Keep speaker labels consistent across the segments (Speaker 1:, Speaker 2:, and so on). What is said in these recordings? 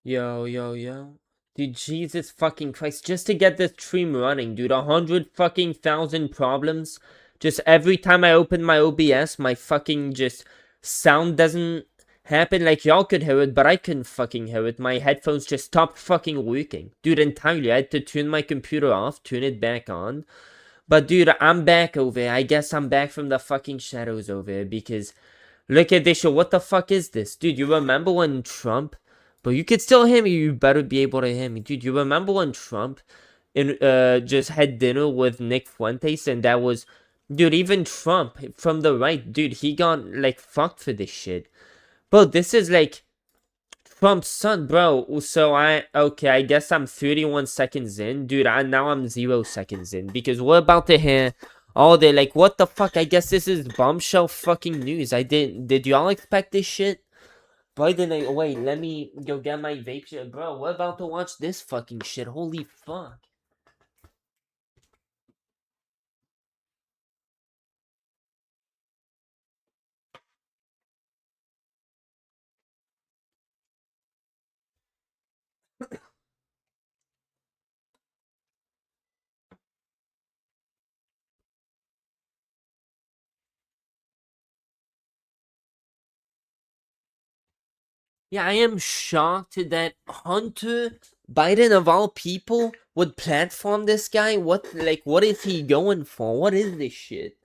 Speaker 1: Yo, yo, yo. Dude, Jesus fucking Christ. Just to get this stream running, dude. 100,000 problems. Just every time I open my OBS, my fucking just sound doesn't happen. Like, y'all could hear it, but I couldn't fucking hear it. My headphones just stopped fucking working. Dude, entirely. I had to turn my computer off, turn it back on. But, dude, I'm back over here. I guess I'm back from the fucking shadows over here because look at this shit. What the fuck is this? Dude, you remember when Trump... But you could still hear me. You better be able to hear me. Dude, you remember when Trump just had dinner with Nick Fuentes? And that was... Dude, even Trump from the right, dude, he got, like, fucked for this shit. Bro, this is, like, Trump's son, bro. So okay, I guess I'm 31 seconds in. Dude, now I'm 0 seconds in. Because we're about to hear all day, like, what the fuck? I guess this is bombshell fucking news. Did y'all expect this shit? Biden, wait, let me go get my vape shit. Bro, we're about to watch this fucking shit. Holy fuck. Yeah, I am shocked that Hunter Biden, of all people, would platform this guy. What is he going for? What is this shit?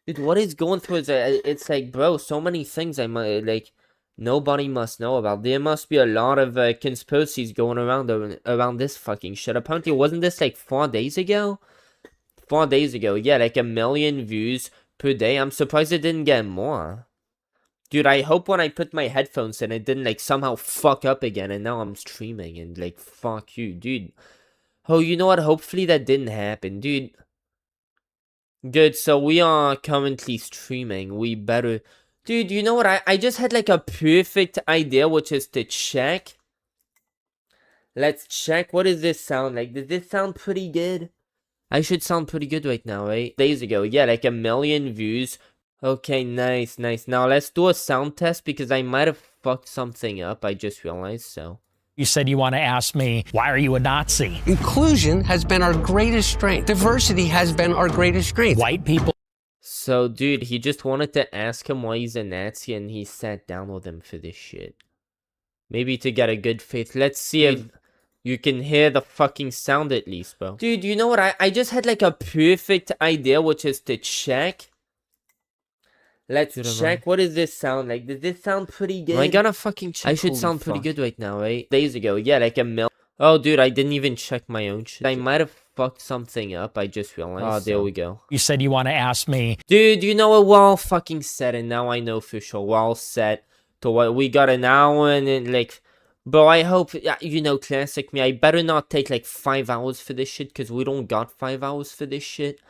Speaker 1: Dude, what is going through? It's like, bro, so many things I might, like, nobody must know about. There must be a lot of conspiracies going around this fucking shit. Apparently, wasn't this like 4 days ago? 4 days ago, yeah, like 1 million views per day. I'm surprised it didn't get more. Dude, I hope when I put my headphones in, it didn't, like, somehow fuck up again, and now I'm streaming, and, like, fuck you, dude. Oh, you know what? Hopefully that didn't happen, dude. Good, so we are currently streaming. We better... Dude, you know what? I just had, like, a perfect idea, which is to check. Let's check. What does this sound like? Does this sound pretty good? I should sound pretty good right now, right? Days ago, yeah, like 1 million views. Okay, nice, nice. Now let's do a sound test because I might have fucked something up. I just realized, so.
Speaker 2: You said you want to ask me, why are you a Nazi?
Speaker 3: Inclusion has been our greatest strength. Diversity has been our greatest strength.
Speaker 2: White people.
Speaker 1: So, dude, he just wanted to ask him why he's a Nazi and he sat down with him for this shit. Maybe to get a good faith. Let's see if you can hear the fucking sound at least, bro. Dude, you know what? I just had like a perfect idea, which is to check. Let's check. What does this sound like? Does this sound pretty good? I gotta fucking check. I should sound pretty good right now, right? Days ago, yeah, like 1 million. Oh, dude, I didn't even check my own shit. I might have fucked something up. I just realized. Oh, there we go.
Speaker 2: You said you want to ask me.
Speaker 1: Dude, you know what? We're all fucking set, and now I know for sure. We're all set to what we got an hour and then, like... Bro, I hope, you know, classic me, I better not take, like, 5 hours for this shit, because we don't got 5 hours for this shit.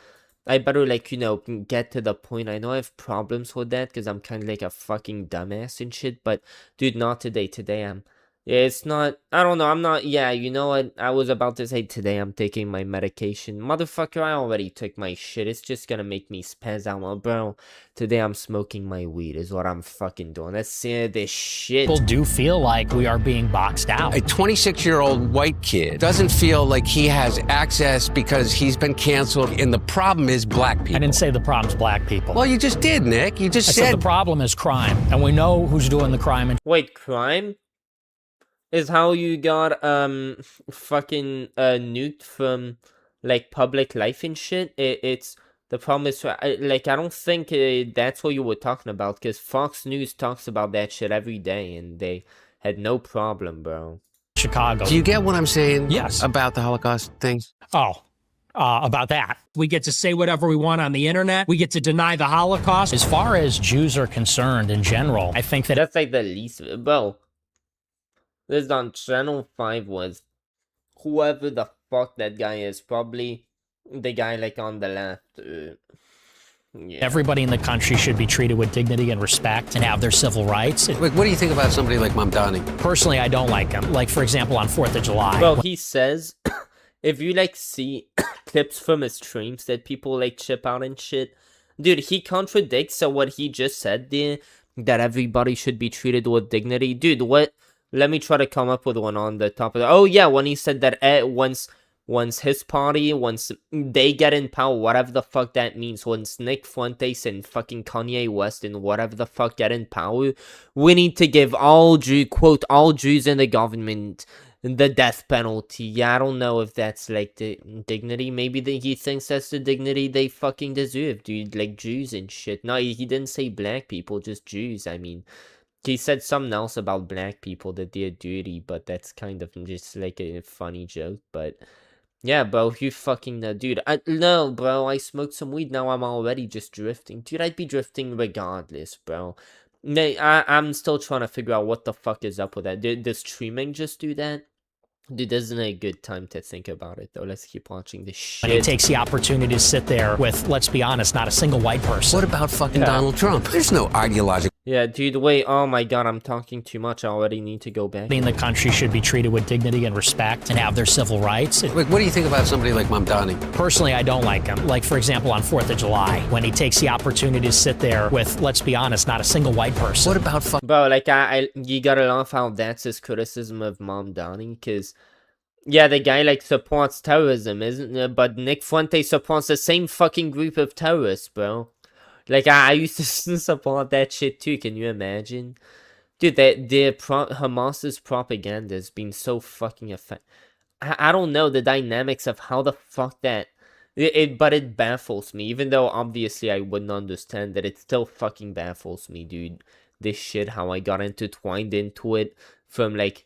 Speaker 1: I better, like, you know, get to the point. I know I have problems with that, because I'm kind of like a fucking dumbass and shit, but, dude, not today. Today, it's not, I don't know, I'm not, yeah, you know what, I was about to say today I'm taking my medication. Motherfucker, I already took my shit, it's just gonna make me spaz out. Well, bro, today I'm smoking my weed is what I'm fucking doing. Let's see this shit.
Speaker 2: People do feel like we are being boxed out.
Speaker 3: A 26-year-old white kid doesn't feel like he has access because he's been canceled, and the problem is black people.
Speaker 2: I didn't say the problem's black people.
Speaker 3: Well, you just did, Nick. You just
Speaker 2: I
Speaker 3: said
Speaker 2: the problem is crime, and we know who's doing the crime. And
Speaker 1: wait, crime? Is how you got fucking nuked from like public life and shit. It's the problem is like I don't think that's what you were talking about, because Fox News talks about that shit every day and they had no problem, bro.
Speaker 2: Chicago.
Speaker 3: Do you get what I'm saying?
Speaker 2: Yes.
Speaker 3: About the Holocaust thing?
Speaker 2: Oh. About that.
Speaker 4: We get to say whatever we want on the internet. We get to deny the Holocaust.
Speaker 2: As far as Jews are concerned in general, I think
Speaker 1: that's like the least, bro. This on Channel 5 was whoever the fuck that guy is, probably the guy like on the left. Yeah.
Speaker 2: Everybody in the country should be treated with dignity and respect and have their civil rights.
Speaker 3: Like, what do you think about somebody like Mamdani?
Speaker 2: Personally, I don't like him. Like, for example, on 4th of July.
Speaker 1: Well, he says, if you like see clips from his streams that people like chip out and shit, dude, he contradicts what he just said there, that everybody should be treated with dignity. Dude, what Let me try to come up with one on the top of the... Oh, yeah, when he said that once his party, once they get in power, whatever the fuck that means, once Nick Fuentes and fucking Kanye West and whatever the fuck get in power, we need to give all Jews in the government the death penalty. Yeah, I don't know if that's like the dignity. Maybe he thinks that's the dignity they fucking deserve, dude. Like Jews and shit. No, he didn't say black people, just Jews. I mean, he said something else about black people that they're dirty, but that's kind of just like a funny joke. But yeah, bro, you fucking dude. No, bro, I smoked some weed. Now I'm already just drifting, dude. I'd be drifting regardless, bro. I'm still trying to figure out what the fuck is up with that. Does streaming just do that? Dude, this isn't a good time to think about it, though. Let's keep watching this shit.
Speaker 2: When he takes the opportunity to sit there with, let's be honest, not a single white person.
Speaker 3: What about fucking Donald Trump? There's no ideological
Speaker 1: Yeah, dude, wait. Oh my god, I'm talking too much. I already need to go back.
Speaker 2: In the country should be treated with dignity and respect and have their civil rights.
Speaker 3: Like, what do you think about somebody like Mamdani?
Speaker 2: Personally, I don't like him. Like, for example, on 4th of July, when he takes the opportunity to sit there with, let's be honest, not a single white person.
Speaker 3: What about fucking...
Speaker 1: Bro, like, you gotta laugh how that's his criticism of Mamdani, because... Yeah, the guy, like, supports terrorism, isn't it? But Nick Fuentes supports the same fucking group of terrorists, bro. Like, I used to support that shit, too. Can you imagine? Dude, Hamas's propaganda has been so fucking effective. I don't know the dynamics of how the fuck that... But it baffles me. Even though, obviously, I wouldn't understand that. It still fucking baffles me, dude. This shit, how I got intertwined into it from, like...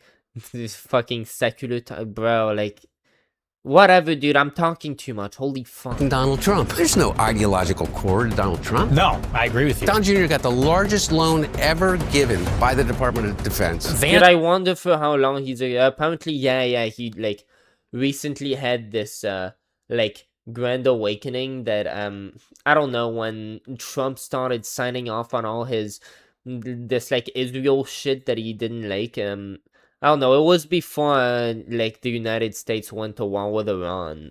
Speaker 1: This fucking secular bro, like, whatever, dude. I'm talking too much. Holy fuck.
Speaker 3: Donald Trump. There's no ideological core to Donald Trump.
Speaker 2: No, I agree with you.
Speaker 3: Don Jr. got the largest loan ever given by the Department of Defense.
Speaker 1: Dude, I wonder for how long he's apparently, yeah, he, like, recently had this, like, grand awakening that, I don't know, when Trump started signing off on all his, this, like, Israel shit that he didn't like, I don't know, it was before, like, the United States went to war with Iran,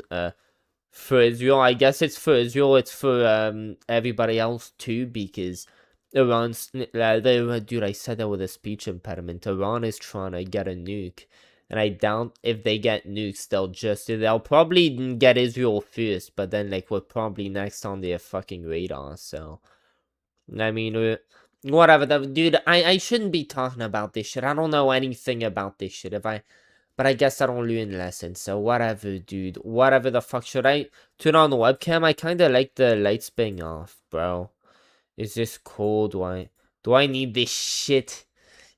Speaker 1: for Israel. I guess it's for Israel, it's for, everybody else, too, because Iran's, dude, I said that with a speech impediment. Iran is trying to get a nuke, and I doubt if they get nukes, they'll probably get Israel first, but then, like, we're probably next on their fucking radar, so, I mean, whatever, dude, I shouldn't be talking about this shit. I don't know anything about this shit. But I guess I don't learn lessons. So whatever, dude. Whatever the fuck. Should I turn on the webcam? I kind of like the lights being off, bro. Is this cool? Do I need this shit?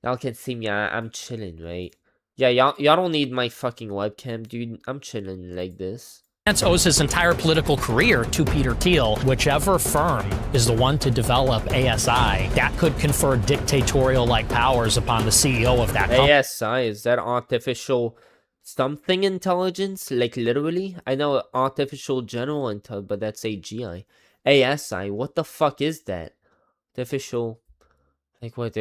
Speaker 1: Y'all can see me. I'm chilling, right? Yeah, y'all don't need my fucking webcam, dude. I'm chilling like this.
Speaker 2: Pence owes his entire political career to Peter Thiel. Whichever firm is the one to develop ASI, that could confer dictatorial-like powers upon the CEO of that company.
Speaker 1: ASI, is that artificial something intelligence? Like, literally? I know artificial general intelligence, but that's AGI. ASI, what the fuck is that? Artificial... Like, what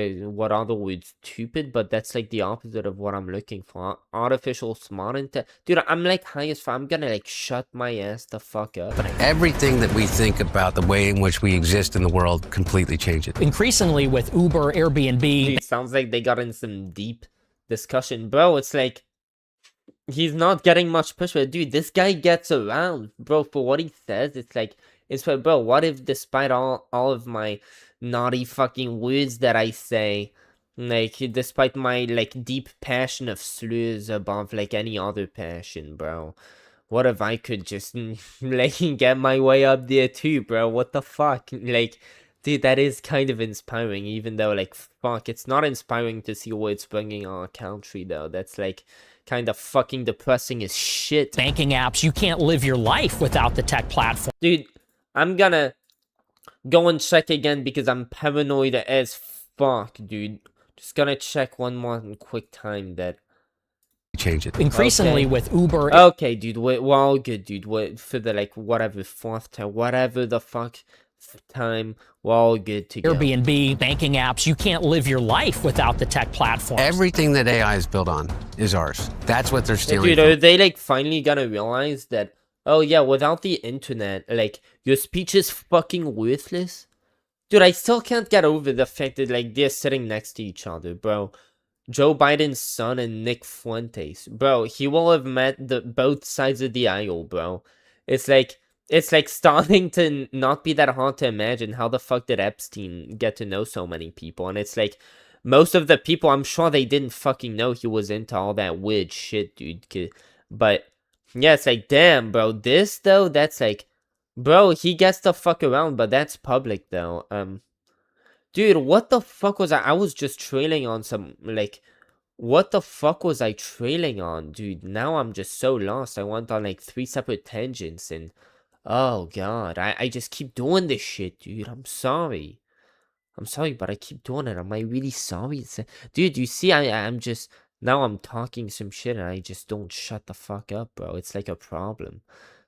Speaker 1: are the words? Stupid? But that's, like, the opposite of what I'm looking for. Artificial smart intelligence. Dude, I'm, like, high as fuck. I'm gonna, like, shut my ass the fuck up.
Speaker 3: Everything that we think about the way in which we exist in the world completely changes.
Speaker 2: Increasingly with Uber, Airbnb...
Speaker 1: It sounds like they got in some deep discussion. Bro, it's like... He's not getting much pushback. Dude, this guy gets around. Bro, for what he says, it's like... It's like, bro, what if despite all of my... naughty fucking words that I say, like, despite my, like, deep passion of slurs above, like, any other passion, bro, what if I could just, like, get my way up there too, bro? What the fuck? Like, dude, that is kind of inspiring, even though, like, fuck, it's not inspiring to see where it's bringing our country, though. That's, like, kind of fucking depressing as shit.
Speaker 2: Banking apps, you can't live your life without the tech platform.
Speaker 1: Dude, I'm gonna go and check again because I'm paranoid as fuck, dude. Just gonna check one more quick time that...
Speaker 3: Change it.
Speaker 2: Increasingly with Uber...
Speaker 1: Okay, dude, we're all good, dude. For the, like, whatever, fourth time, whatever the fuck time, we're all good to go.
Speaker 2: Airbnb, banking apps, you can't live your life without the tech platform.
Speaker 3: Everything that AI is built on is ours. That's what they're stealing.
Speaker 1: Dude, are they, like, finally gonna realize that... Oh, yeah, without the internet, like, your speech is fucking worthless? Dude, I still can't get over the fact that, like, they're sitting next to each other, bro. Joe Biden's son and Nick Fuentes. Bro, he will have met both sides of the aisle, bro. It's like starting to not be that hard to imagine how the fuck did Epstein get to know so many people. And it's like most of the people, I'm sure they didn't fucking know he was into all that weird shit, dude. But yeah, it's like, damn, bro. This though, that's like, bro, he gets to fuck around, but that's public though. Dude, what the fuck was I was just trailing on some, like, what the fuck was I trailing on, dude? Now I'm just so lost. I went on, like, 3 separate tangents, and, oh, God. I just keep doing this shit, dude. I'm sorry. I'm sorry, but I keep doing it. Am I really sorry? Dude, you see, I'm just, now I'm talking some shit, and I just don't shut the fuck up, bro. It's like a problem.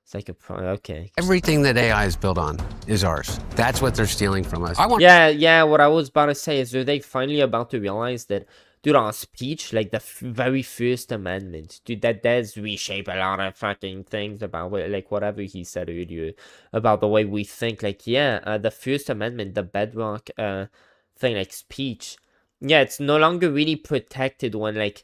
Speaker 1: It's like okay.
Speaker 3: Everything that AI is built on is ours. That's what they're stealing from us.
Speaker 1: Yeah, what I was about to say is, are they finally about to realize that, dude, our speech, like the very first amendment, dude, that does reshape a lot of fucking things about, like, whatever he said earlier about the way we think. Like, yeah, the First Amendment, the bedrock thing, like speech, yeah, it's no longer really protected when, like,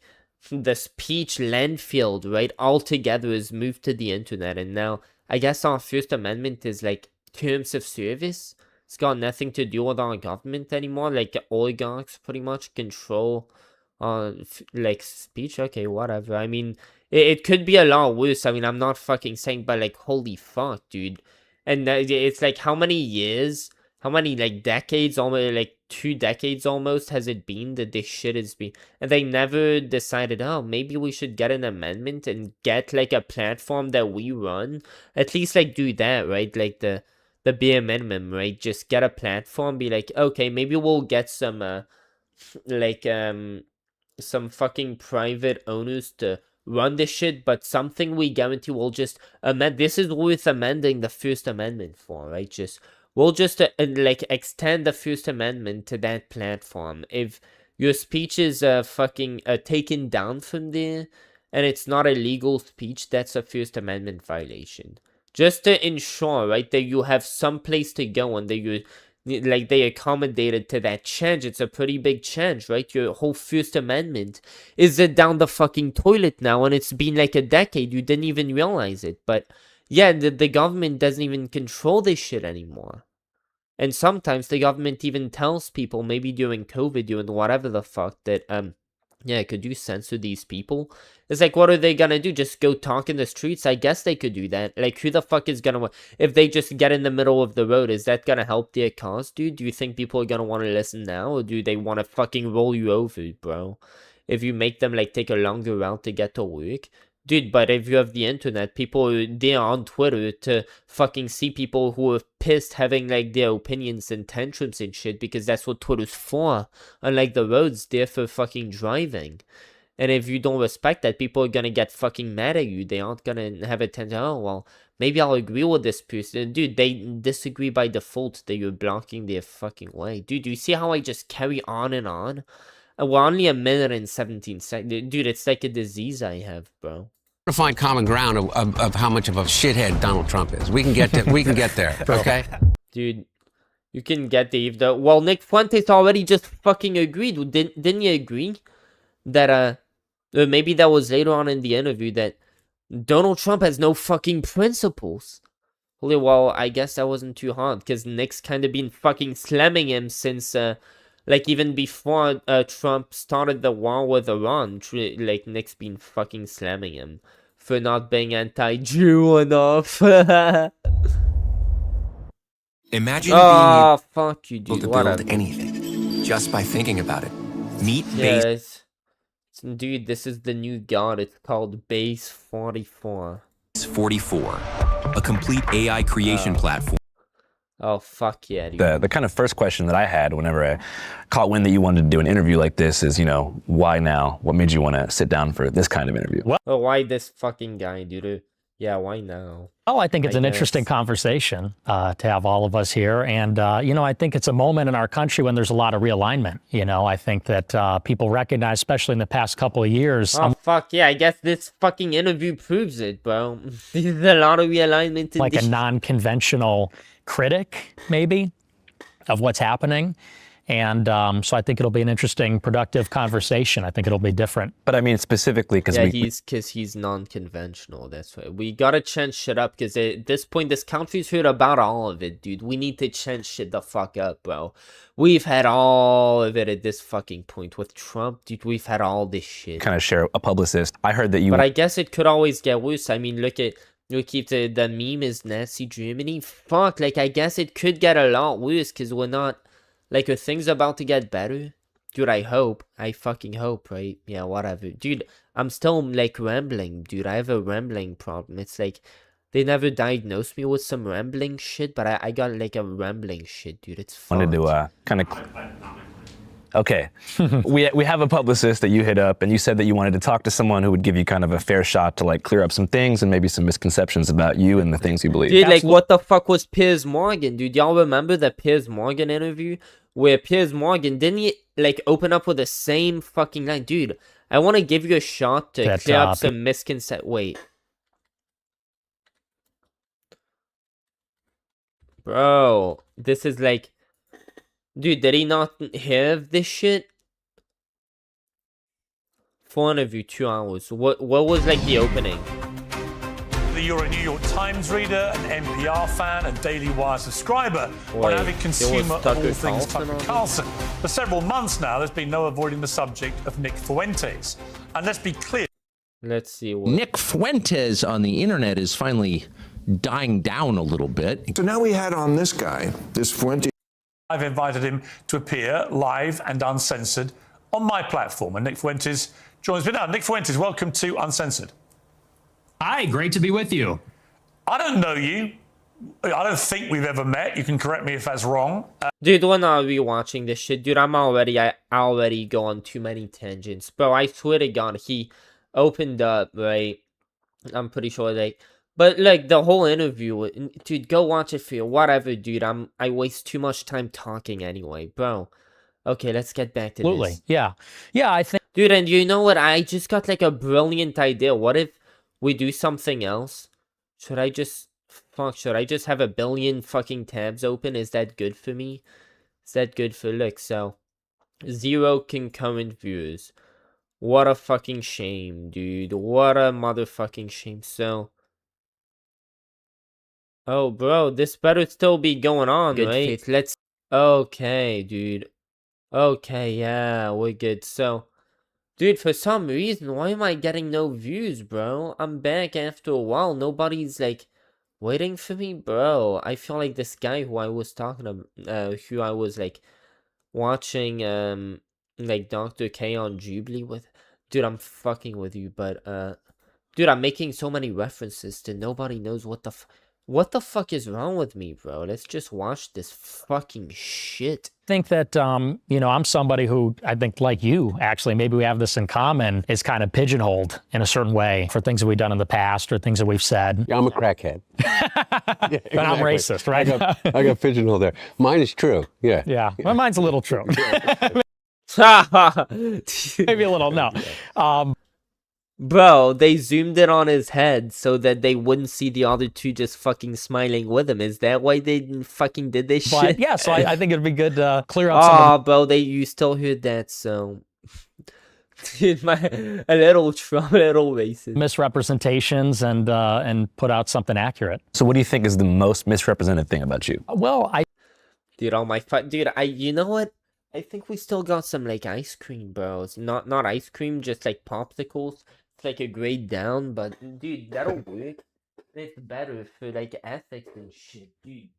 Speaker 1: the speech landfill, right, altogether is moved to the internet. And now I guess our First Amendment is like terms of service. It's got nothing to do with our government anymore. Like oligarchs pretty much control like speech. Okay, whatever. I mean, it could be a lot worse. I mean, I'm not fucking saying, but like, holy fuck, dude. And it's like, how many years, how many like decades, almost like 2 decades almost has it been that this shit has been, and they never decided, oh, maybe we should get an amendment and get like a platform that we run, at least like do that, right? Like the bare minimum, right? Just get a platform, be like, okay, maybe we'll get some like some fucking private owners to run this shit, but something we guarantee will just amend. This is worth amending the First Amendment for, right? Just we'll just like extend the First Amendment to that platform. If your speech is fucking taken down from there and it's not a legal speech, that's a First Amendment violation. Just to ensure, right, that you have some place to go and that you, like, they accommodated to that change. It's a pretty big change, right? Your whole First Amendment is down the fucking toilet now, and it's been like a decade. You didn't even realize it, but yeah, the government doesn't even control this shit anymore. And sometimes the government even tells people, maybe during COVID, doing whatever the fuck, that, yeah, could you censor these people? It's like, what are they gonna do? Just go talk in the streets? I guess they could do that. Like, who the fuck is gonna, if they just get in the middle of the road, is that gonna help their cause, dude? Do you think people are gonna want to listen now, or do they want to fucking roll you over, bro? If you make them, like, take a longer route to get to work? Dude, but if you have the internet, people are there on Twitter to fucking see people who are pissed having, like, their opinions and tantrums and shit, because that's what Twitter's for. Unlike the roads, they're for fucking driving. And if you don't respect that, people are gonna get fucking mad at you. They aren't gonna have a tendency, oh, well, maybe I'll agree with this person. Dude, they disagree by default that you're blocking their fucking way. Dude, do you see how I just carry on and on? We're only a minute and 17 seconds. Dude, it's like a disease I have, bro.
Speaker 3: To find common ground of how much of a shithead Donald Trump is. We can get there, okay?
Speaker 1: Dude, you can get there. Well, Nick Fuentes already just fucking agreed. Didn't you agree that maybe that was later on in the interview, that Donald Trump has no fucking principles? Well, I guess that wasn't too hard, because Nick's kind of been fucking slamming him since like, even before Trump started the war with Iran. Like, Nick's been fucking slamming him for not being anti-Jew enough.
Speaker 5: Imagine
Speaker 1: oh, fuck you,
Speaker 5: being
Speaker 1: dude.
Speaker 5: able to build anything just by thinking about it. Meet Base.
Speaker 1: Dude, this is the new god. It's called Base 44.
Speaker 5: 44, a complete AI creation platform.
Speaker 1: Oh, fuck yeah, dude.
Speaker 6: The kind of first question that I had whenever I caught wind that you wanted to do an interview like this is, you know, why now? What made you want to sit down for this kind of interview?
Speaker 1: Oh, why this fucking guy, dude? Yeah, why now?
Speaker 2: Oh, I think it's an interesting conversation to have all of us here. And, you know, I think it's a moment in our country when there's a lot of realignment. You know, I think that people recognize, especially in the past couple of years.
Speaker 1: Oh, fuck yeah. I guess this fucking interview proves it, bro. There's a lot of realignment.
Speaker 2: Like a non-conventional critic, maybe, of what's happening. And so I think it'll be an interesting, productive conversation. I think it'll be different.
Speaker 6: But I mean, specifically because
Speaker 1: Yeah, he's non-conventional. That's why we gotta change shit up. Because at this point, this country's heard about all of it, dude. We need to change shit the fuck up, bro. We've had all of it at this fucking point with Trump, dude. We've had all this shit.
Speaker 6: kind of share a publicist. I heard that you.
Speaker 1: But I guess it could always get worse. I mean, look at the meme is Nazi Germany. Fuck, like I guess it could get a lot worse because we're not. Like, are things about to get better? Dude, I hope. I fucking hope, right? Yeah, whatever. Dude, I'm still, like, rambling, dude. I have a rambling problem. It's like, they never diagnosed me with some rambling shit, but I got, like, a rambling shit, dude. It's fun.
Speaker 6: Wanted to kind of... Okay. we have a publicist that you hit up, and you said that you wanted to talk to someone who would give you kind of a fair shot to, like, clear up some things and maybe some misconceptions about you and the things you believe.
Speaker 1: Dude, like, what the fuck was Piers Morgan, dude? Y'all remember the Piers Morgan interview? Where Piers Morgan, didn't he, like, open up with the same fucking line? Dude, I want to give you a shot to clear up some misconceptions. Wait. Bro, this is like... Dude, did he not have this shit? For interview, 2 hours. What was, like, the opening?
Speaker 7: You're a New York Times reader, an NPR fan, a Daily Wire subscriber, or an avid consumer of all things Tucker Carlson. For several months now, there's been no avoiding the subject of Nick Fuentes. And let's be clear.
Speaker 1: Let's see.
Speaker 8: Nick Fuentes on the internet is finally dying down a little bit.
Speaker 9: So now we had on this guy, this Fuentes.
Speaker 7: I've invited him to appear live and uncensored on my platform. And Nick Fuentes joins me now. Nick Fuentes, welcome to Uncensored.
Speaker 4: Hi, great to be with you.
Speaker 7: I don't know you. I don't think we've ever met. You can correct me if that's wrong.
Speaker 1: Dude, when are we watching this shit? Dude, I already go on too many tangents. Bro, I swear to God, he opened up, right? I'm pretty sure, like... But, like, the whole interview... Dude, go watch it for you. Whatever, dude. I waste too much time talking anyway. Bro. Okay, let's get back to this.
Speaker 2: Yeah. Yeah, I think...
Speaker 1: Dude, and you know what? I just got, like, a brilliant idea. What if we do something else? Should I just have a billion fucking tabs open? Is that good for me? Is that good for... Look, so... 0 concurrent views. What a fucking shame, dude. What a motherfucking shame. So... Oh, bro, this better still be going on, good right? Faith. Let's... Okay, dude. Okay, yeah, we're good. So... Dude, for some reason, why am I getting no views, bro? I'm back after a while. Nobody's, like, waiting for me, bro. I feel like this guy who I was talking about, who I was, like, watching, like, Dr. K on Jubilee with. Dude, I'm fucking with you, but, dude, I'm making so many references to nobody knows what the fuck is wrong with me, bro? Let's just watch this fucking shit.
Speaker 2: I think that, you know, I'm somebody who, I think like you, actually, maybe we have this in common, is kind of pigeonholed in a certain way for things that we've done in the past or things that we've said.
Speaker 3: Yeah, I'm a crackhead.
Speaker 2: Yeah, exactly. But I'm racist, right?
Speaker 3: I got pigeonholed there. Mine is true, yeah.
Speaker 2: Yeah, well, mine's a little true. Maybe a little, no.
Speaker 1: Bro, they zoomed in on his head so that they wouldn't see the other two just fucking smiling with him. Is that why they fucking did this shit?
Speaker 2: Yeah, so I think it'd be good to clear up some of
Speaker 1: bro, you still heard that, so... Dude, a little racist.
Speaker 2: Misrepresentations and put out something accurate.
Speaker 6: So what do you think is the most misrepresented thing about you?
Speaker 2: Well,
Speaker 1: Dude, you know what? I think we still got some, like, ice cream, bro. It's not ice cream, just, like, popsicles. It's, like, a grade down, but, dude, that'll work. It's better for, like, ethics and shit, dude.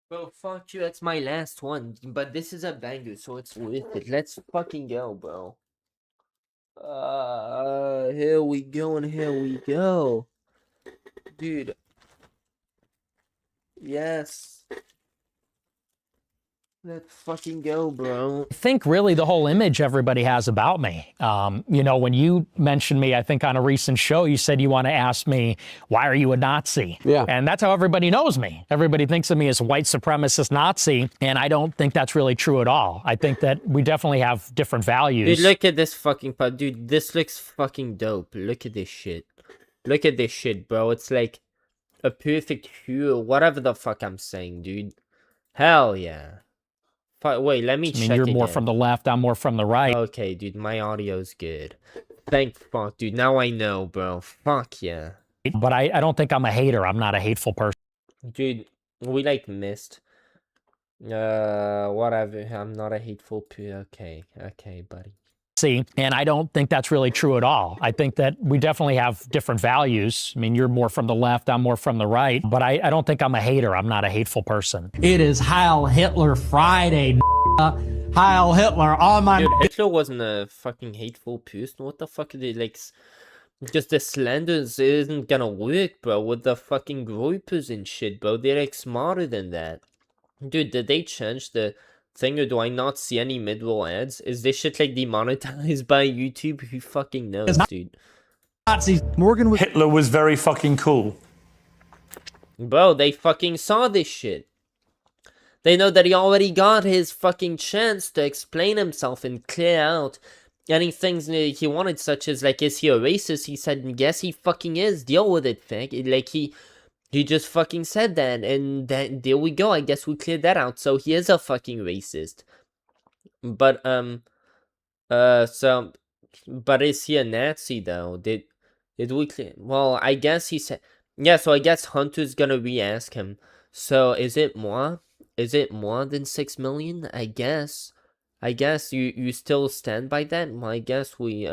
Speaker 1: Bro, fuck you, that's my last one. But this is a banger, so it's worth it. Let's fucking go, bro. Here we go and here we go. Dude. Yes. Let's fucking go, bro.
Speaker 2: I think really the whole image everybody has about me. You know, when you mentioned me, I think on a recent show, you said you want to ask me, why are you a Nazi?
Speaker 3: Yeah.
Speaker 2: And that's how everybody knows me. Everybody thinks of me as a white supremacist Nazi, and I don't think that's really true at all. I think that we definitely have different values.
Speaker 1: Dude, look at this fucking part. Dude, this looks fucking dope. Look at this shit. Look at this shit, bro. It's like a perfect hue, whatever the fuck I'm saying, dude. Hell yeah. Wait, let me check.
Speaker 2: You're more
Speaker 1: again.
Speaker 2: from the left, I'm more from the right.
Speaker 1: Okay, dude, my audio's good. Thank fuck, dude. Now I know, bro. Fuck yeah.
Speaker 2: But I don't think I'm a hater. I'm not a hateful person.
Speaker 1: Dude, we like missed. Whatever. I'm not a hateful Okay, buddy.
Speaker 2: And I don't think that's really true at all. I think that we definitely have different values. I mean, you're more from the left, I'm more from the right, but I don't think I'm a hater. I'm not a hateful person.
Speaker 4: It is Heil Hitler Friday. Heil Hitler on my.
Speaker 1: Dude, Hitler wasn't a fucking hateful person. What the fuck are they like? Just the slanders isn't gonna work, bro. With the fucking groupers and shit, bro. They're like smarter than that. Dude, did they change the thing, or do I not see any mid-roll ads? Is this shit like demonetized by YouTube? Who fucking knows, dude?
Speaker 4: Nazis.
Speaker 7: Hitler was very fucking cool.
Speaker 1: Bro, they fucking saw this shit. They know that he already got his fucking chance to explain himself and clear out any things that he wanted, such as, like, is he a racist? He said, yes, he fucking is. Deal with it, fag. Like, he just fucking said that, and there we go. I guess we cleared that out. So he is a fucking racist. But but is he a Nazi though? Did we clear? Well, I guess he said, yeah. So I guess Hunter's gonna re-ask him. So is it more? Is it more than 6 million? I guess you still stand by that. Well, I guess we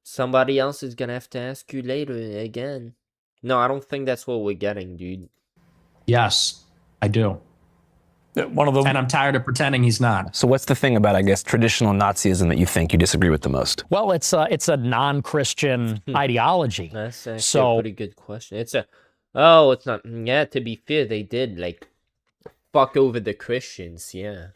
Speaker 1: somebody else is gonna have to ask you later again. No, I don't think that's what we're getting, dude.
Speaker 4: Yes, I do.
Speaker 7: One of them.
Speaker 4: And I'm tired of pretending he's not.
Speaker 6: So what's the thing about, I guess, traditional Nazism that you think you disagree with the most?
Speaker 2: Well, it's a non-Christian ideology.
Speaker 1: That's actually a pretty good question. It's not. Yeah, to be fair, they did like fuck over the Christians. Yeah.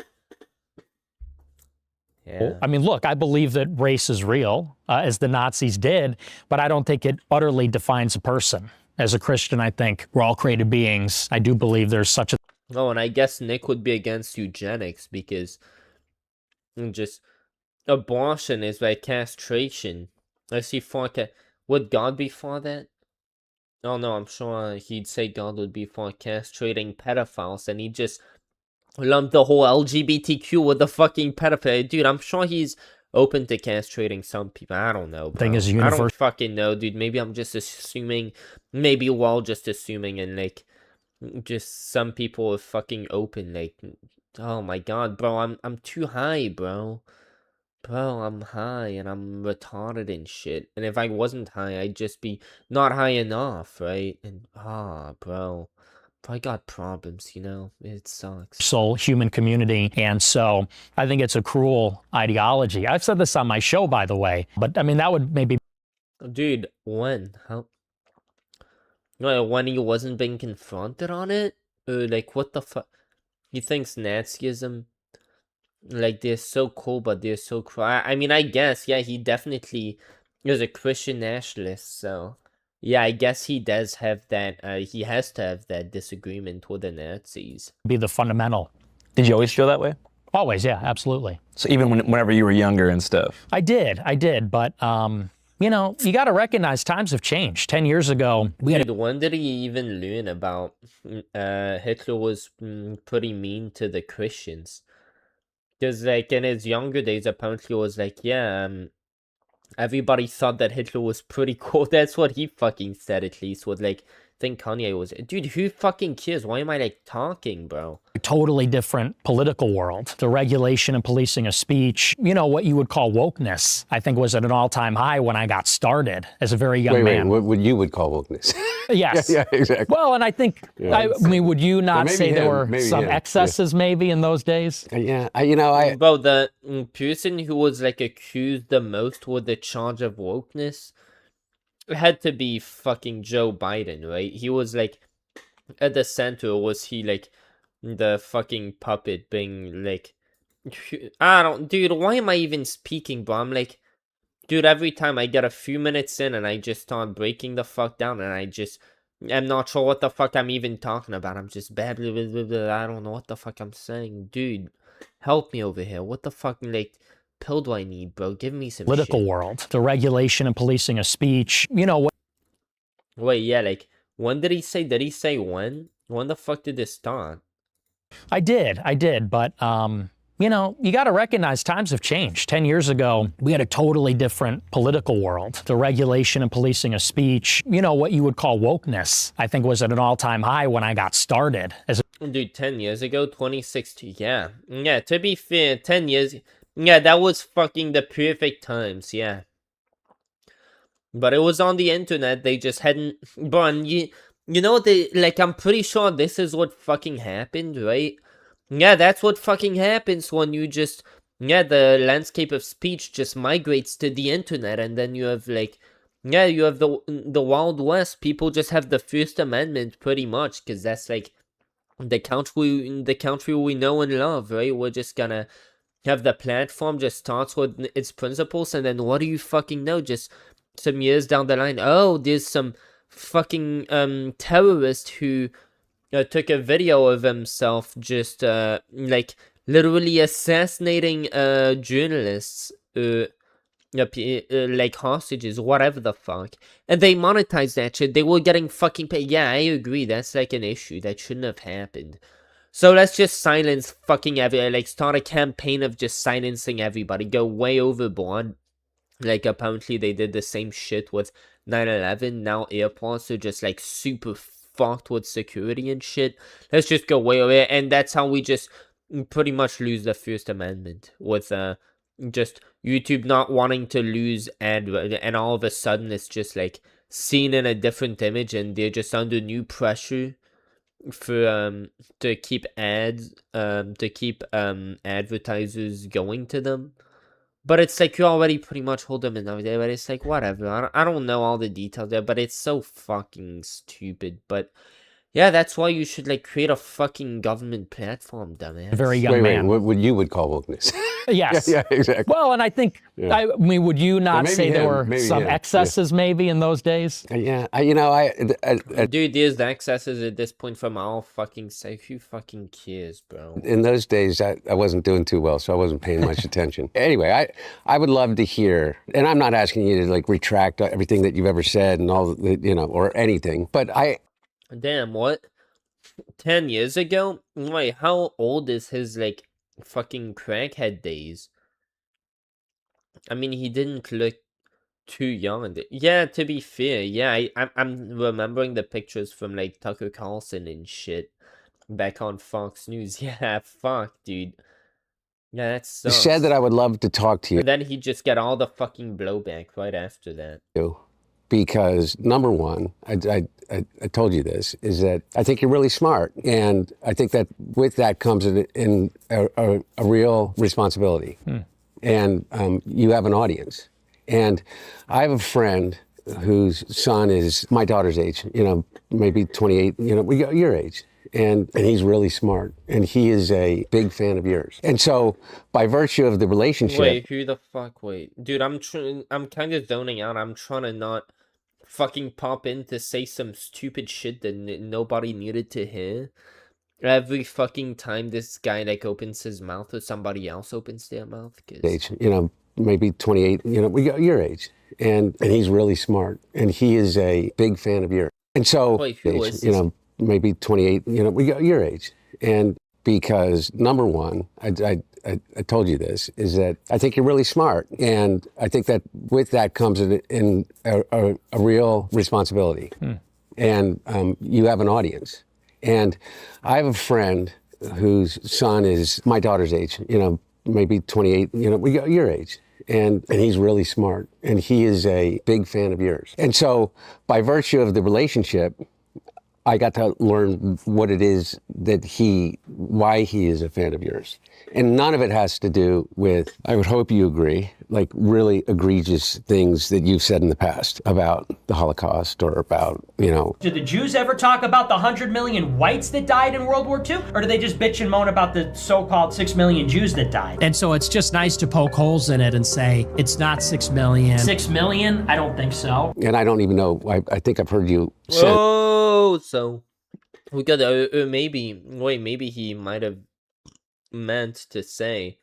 Speaker 1: Yeah.
Speaker 2: I mean, look, I believe that race is real, as the Nazis did, but I don't think it utterly defines a person. As a Christian, I think we're all created beings. I do believe there's such a...
Speaker 1: Oh, and I guess Nick would be against eugenics because just abortion is like castration. Is he for would God be for that? Oh no, I'm sure he'd say God would be for castrating pedophiles, and he just lump the whole LGBTQ with the fucking pedophile. Dude, I'm sure he's open to castrating some people. I don't know, bro. I don't fucking know, dude. Maybe I'm just assuming. Maybe we're all just assuming, and like, just some people are fucking open. Like, oh my god, bro, I'm too high, bro. Bro, I'm high and I'm retarded and shit. And if I wasn't high, I'd just be not high enough, right? And bro. I got problems, you know? It sucks.
Speaker 2: Soul human community. And so I think it's a cruel ideology. I've said this on my show, by the way, but I mean, that would maybe...
Speaker 1: Dude, when? How? When he wasn't being confronted on it? Like, what the fuck? He thinks Nazism, like, they're so cool, but they're so cruel. I mean, I guess, yeah, he definitely is a Christian nationalist, so... Yeah, I guess he does have that, he has to have that disagreement with the Nazis.
Speaker 2: Be the fundamental.
Speaker 6: Did you always feel that way?
Speaker 2: Always, yeah, absolutely.
Speaker 6: So even whenever you were younger and stuff?
Speaker 2: I did, but, you know, you got to recognize times have changed. 10 years ago, we had...
Speaker 1: When did he even learn about Hitler was pretty mean to the Christians? Because, like, in his younger days, apparently it was like, yeah, everybody thought that Hitler was pretty cool. That's what he fucking said, at least. With, like, I think Kanye was... Dude, who fucking cares? Why am I, like, talking, bro?
Speaker 2: A totally different political world. The regulation and policing of speech, you know, what you would call wokeness, I think was at an all-time high when I got started as a very young man.
Speaker 3: Wait, what you would call wokeness?
Speaker 2: Yes.
Speaker 3: Yeah, exactly.
Speaker 2: Well, and I think, I mean, would you not say there were some excesses maybe in those days?
Speaker 3: Yeah,
Speaker 1: Bro, the person who was, like, accused the most with the charge of wokeness had to be fucking Joe Biden, right? He was, like, at the center. Was he, like, the fucking puppet being like, I don't, dude, why am I even speaking, bro? I'm like, dude, every time I get a few minutes in and I just start breaking the fuck down and I'm not sure what the fuck I'm even talking about. I'm just babbling, I don't know what the fuck I'm saying. Dude, help me over here. What the fuck, like, pill do I need, bro? Give me some
Speaker 2: Political
Speaker 1: shit.
Speaker 2: world, the regulation and policing of speech, you know what?
Speaker 1: Wait, yeah, like, when did he say when? When the fuck did this start?
Speaker 2: I did, but you know, you got to recognize times have changed. 10 years ago, we had a totally different political world. The regulation and policing of speech, you know, what you would call wokeness, I think was at an all-time high when I got started.
Speaker 1: Dude, 10 years ago, 2016, yeah. Yeah, to be fair, 10 years, yeah, that was fucking the perfect times, yeah. But it was on the internet, they just hadn't, bro, and you know, like, I'm pretty sure this is what fucking happened, right? Yeah, that's what fucking happens when you just, yeah, the landscape of speech just migrates to the internet, and then you have, like, yeah, you have the Wild West. People just have the First Amendment, pretty much, because that's, like, the country we know and love, right? We're just gonna have the platform just starts with its principles, and then what do you fucking know? Just some years down the line, oh, there's some fucking terrorist who took a video of himself just like literally assassinating journalists, like hostages, whatever the fuck, and they monetized that shit. They were getting fucking paid. Yeah, I agree, that's like an issue that shouldn't have happened. So let's just silence fucking like start a campaign of just silencing everybody, go way overboard. Like, apparently they did the same shit with 9/11. Now airports are just, like, super fucked with security and shit. Let's just go way over, and that's how we just pretty much lose the First Amendment. With, just YouTube not wanting to lose and all of a sudden it's just, like, seen in a different image, and they're just under new pressure for, to keep ads, to keep, advertisers going to them. But it's like you already pretty much hold them in there, but it's like, whatever. I don't know all the details there, but it's so fucking stupid. But yeah, that's why you should, like, create a fucking government platform, dumbass.
Speaker 2: Very young man.
Speaker 3: What you would call wokeness?
Speaker 2: Yes.
Speaker 3: Yeah, exactly.
Speaker 2: Well, and I think,
Speaker 3: Yeah.
Speaker 2: I mean, would you not
Speaker 3: maybe
Speaker 2: say there
Speaker 3: him,
Speaker 2: were
Speaker 3: maybe
Speaker 2: some
Speaker 3: him,
Speaker 2: excesses maybe in those days?
Speaker 3: Yeah,
Speaker 1: Dude, there's the excesses at this point from all fucking sake. Who fucking cares, bro?
Speaker 3: in those days, I wasn't doing too well, so I wasn't paying much attention. Anyway, I would love to hear, and I'm not asking you to, like, retract everything that you've ever said and all, you know, or anything, but
Speaker 1: Damn, what? 10 years ago? Wait, how old is his, like, fucking crackhead days? I mean, he didn't look too young. Yeah, to be fair, yeah, I'm remembering the pictures from, like, Tucker Carlson and shit back on Fox News. Yeah, fuck, dude. Yeah, that sucks.
Speaker 3: said that I would love to talk to you.
Speaker 1: And then he just got all the fucking blowback right after that.
Speaker 3: Because number one, I told you this, is that I think you're really smart, and I think that with that comes in a real responsibility, and you have an audience, and I have a friend whose son is my daughter's age, you know, maybe 28, you know, your age. And he's really smart, and he is a big fan of yours. And so, by virtue of the relationship,
Speaker 1: Wait, who the fuck? Wait, dude, I'm kind of zoning out. I'm trying to not fucking pop in to say some stupid shit that nobody needed to hear. Every fucking time this guy, like, opens his mouth or somebody else opens their mouth.
Speaker 3: age, you know, maybe 28, you know, your age. And he's really smart, and he is a big fan of yours. And so,
Speaker 1: Wait, who is
Speaker 3: you know, maybe 28, you know, your age. And because number one, I told you this, is that I think you're really smart. And I think that with that comes in a real responsibility. And you have an audience. And I have a friend whose son is my daughter's age, you know, maybe 28, you know, your age. And he's really smart, and he is a big fan of yours. And so, by virtue of the relationship, I got to learn what it is that why he is a fan of yours. And none of it has to do with, I would hope you agree, like really egregious things that you've said in the past about the Holocaust or about,
Speaker 2: Did the Jews ever talk about the 100 million whites that died in World War II? Or do they just bitch and moan about the so-called 6 million Jews that died?
Speaker 4: And so it's just nice to poke holes in it and say, it's not 6 million.
Speaker 2: 6 million? I don't think so.
Speaker 3: And I don't even know, I think I've heard you say.
Speaker 1: Oh, so we got maybe he might have meant to say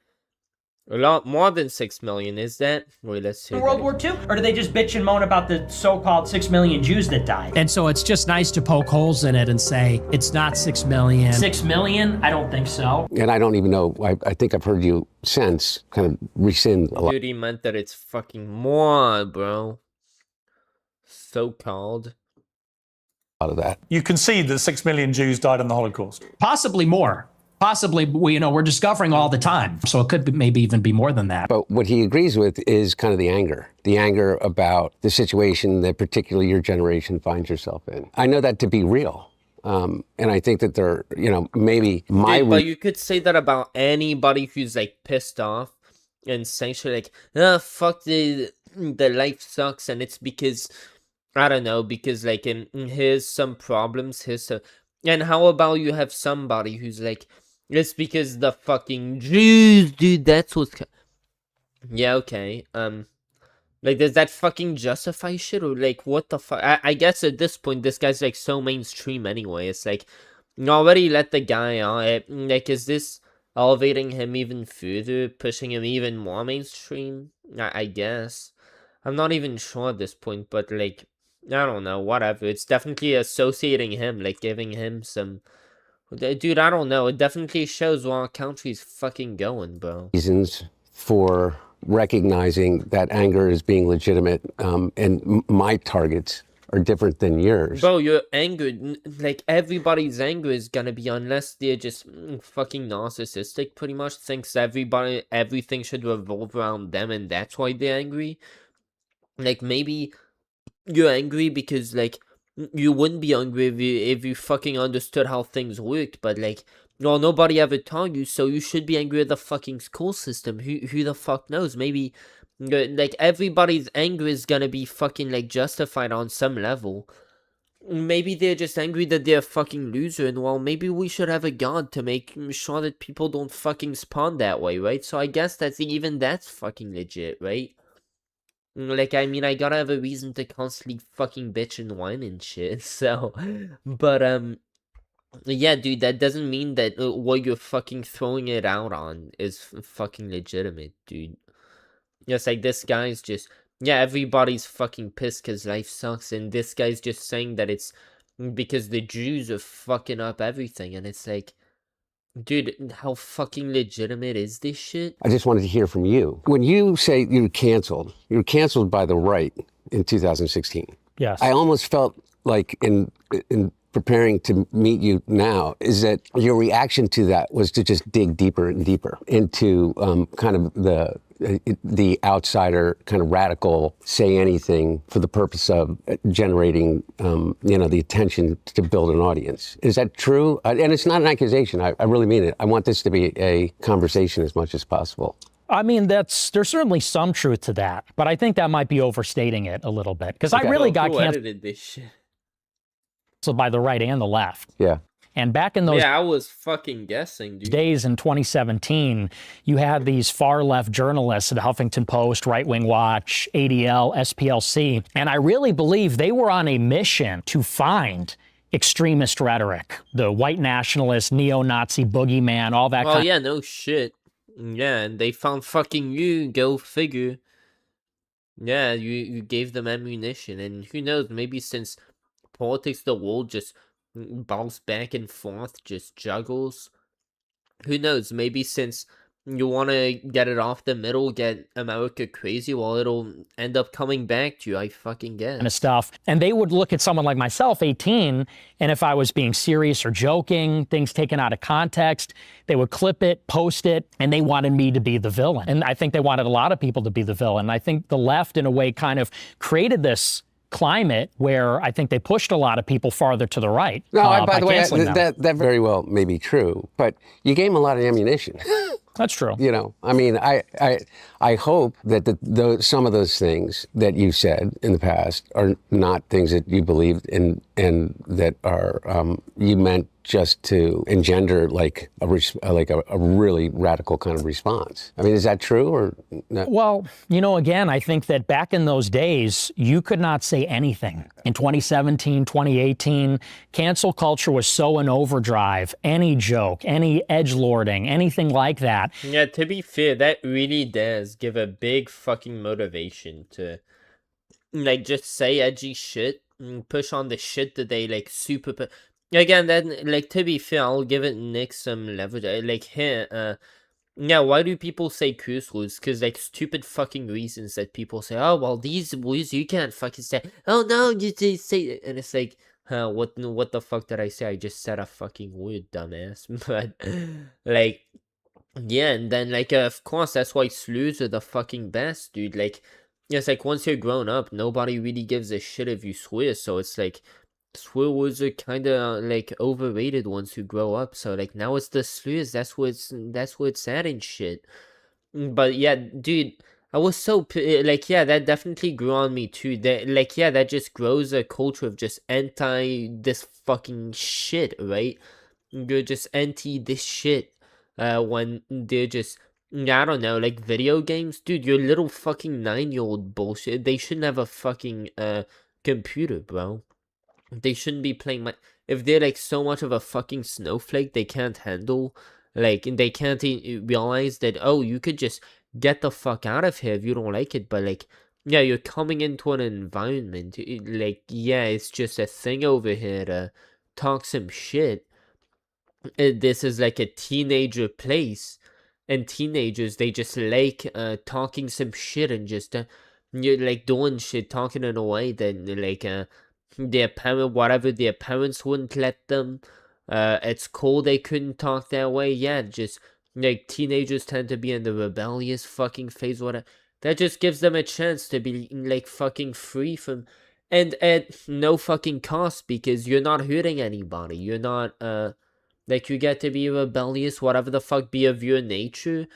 Speaker 1: a lot more than 6 million. Is that? Wait, let's see.
Speaker 2: In World War II? Or do they just bitch and moan about the so-called 6 million Jews that died?
Speaker 4: And so it's just nice to poke holes in it and say, it's not 6 million.
Speaker 2: 6 million? I don't think so.
Speaker 3: And I don't even know, I think I've heard you since kind of rescind a lot.
Speaker 1: Dude, he meant that it's fucking more, bro. So-called.
Speaker 3: Out of that.
Speaker 7: You concede that 6 million Jews died in the Holocaust?
Speaker 4: Possibly more. Possibly, we're discovering all the time. So it could maybe even be more than that.
Speaker 3: But what he agrees with is kind of the anger about the situation that particularly your generation finds yourself in. I know that to be real. And I think that they're, maybe my...
Speaker 1: Dude, but you could say that about anybody who's like pissed off and saying shit like, fuck the life sucks, and it's because, I don't know, because like here's some problems, and how about you have somebody who's like, it's because the fucking Jews, dude, that's what's... Yeah, okay, like, does that fucking justify shit, or like, what the fuck? I guess at this point, this guy's like so mainstream anyway, it's like, you already let the guy out, like, is this elevating him even further, pushing him even more mainstream? I guess. I'm not even sure at this point, but like, I don't know, whatever. It's definitely associating him, like giving him some... Dude, I don't know. It definitely shows where our country's fucking going, bro.
Speaker 3: Reasons for recognizing that anger is being legitimate, and my targets are different than yours.
Speaker 1: Bro, your anger, like everybody's anger is gonna be, unless they're just fucking narcissistic, pretty much, thinks everything should revolve around them, and that's why they're angry. Like, maybe you're angry because, like, you wouldn't be angry if you fucking understood how things worked, but like, well, nobody ever taught you, so you should be angry at the fucking school system. Who the fuck knows? Maybe, like, everybody's anger is gonna be fucking, like, justified on some level. Maybe they're just angry that they're a fucking loser, and well, maybe we should have a god to make sure that people don't fucking spawn that way, right? So I guess that's fucking legit, right? Like, I mean, I gotta have a reason to constantly fucking bitch and whine and shit, so... But, yeah, dude, that doesn't mean that what you're fucking throwing it out on is fucking legitimate, dude. It's like, this guy's just... Yeah, everybody's fucking pissed because life sucks, and this guy's just saying that it's because the Jews are fucking up everything, and it's like... Dude, how fucking legitimate is this shit?
Speaker 3: I just wanted to hear from you. When you say you were canceled by the right in 2016.
Speaker 2: Yes.
Speaker 3: I almost felt like in preparing to meet you now, is that your reaction to that was to just dig deeper and deeper into kind of the outsider, kind of radical, say anything for the purpose of generating, the attention to build an audience. Is that true? And it's not an accusation. I really mean it. I want this to be a conversation as much as possible.
Speaker 2: I mean, there's certainly some truth to that, but I think that might be overstating it a little bit, because I really got canceled
Speaker 1: this shit?
Speaker 2: By the right and the left.
Speaker 3: Yeah.
Speaker 2: And back in those
Speaker 1: I was fucking guessing, dude.
Speaker 2: days in 2017, you had these far-left journalists at Huffington Post, Right Wing Watch, ADL, SPLC, and I really believe they were on a mission to find extremist rhetoric, the white nationalist, neo-Nazi boogeyman, all that kind of...
Speaker 1: yeah, no shit. Yeah, and they found fucking you, go figure. Yeah, you gave them ammunition, and who knows, maybe since politics, the world just bounce back and forth, just juggles. Who knows, maybe since you want to get it off the middle, get America crazy, well, it'll end up coming back to you, I fucking guess.
Speaker 2: And stuff. And they would look at someone like myself, 18, and if I was being serious or joking, things taken out of context, they would clip it, post it, and they wanted me to be the villain. And I think they wanted a lot of people to be the villain. I think the left, in a way, kind of created this climate where I think they pushed a lot of people farther to the right.
Speaker 3: No, by the way,
Speaker 2: canceling them.
Speaker 3: that very well may be true, but you gave them a lot of ammunition.
Speaker 2: That's true.
Speaker 3: You know, I mean, I hope that some of those things that you said in the past are not things that you believed in and that are you meant just to engender like a really radical kind of response. I mean, is that true or not?
Speaker 2: Well, you know, again, I think that back in those days, you could not say anything. In 2017, 2018, cancel culture was so in overdrive. Any joke, any edgelording, anything like that.
Speaker 1: Yeah, to be fair, that really does give a big fucking motivation to, like, just say edgy shit and push on the shit that they, like, super... Again, then, like, to be fair, I'll give it Nick some leverage. Like, here, yeah, why do people say curse words? Because, like, stupid fucking reasons that people say, oh, well, these words you can't fucking say. Oh, no, you just say it. And it's like, what the fuck did I say? I just said a fucking word, dumbass. But, like, yeah, and then, like, of course, that's why slurs are the fucking best, dude. Like, it's like, once you're grown up, nobody really gives a shit if you swear, so it's like... Swear words are kind of like overrated once you grow up. So like now it's the slurs. That's where it's at and shit. But yeah, dude, I was so like yeah, that definitely grew on me too. That like yeah, that just grows a culture of just anti this fucking shit, right? You're just anti this shit. When they're just I don't know, like video games, dude. Your little fucking 9-year-old bullshit. They shouldn't have a fucking computer, bro. They shouldn't be playing if they're like so much of a fucking snowflake they can't handle, like, and they can't realize that, oh, you could just get the fuck out of here if you don't like it, but like, yeah, you're coming into an environment, like, yeah, it's just a thing over here to talk some shit. This is like a teenager place, and teenagers, they just like talking some shit and just you're like doing shit, talking in a way that like their parents wouldn't let them. At school they couldn't talk that way. Yeah, just like teenagers tend to be in the rebellious fucking phase. Whatever. That just gives them a chance to be like fucking free from, and at no fucking cost because you're not hurting anybody. You're not like you get to be rebellious, whatever the fuck be of your nature,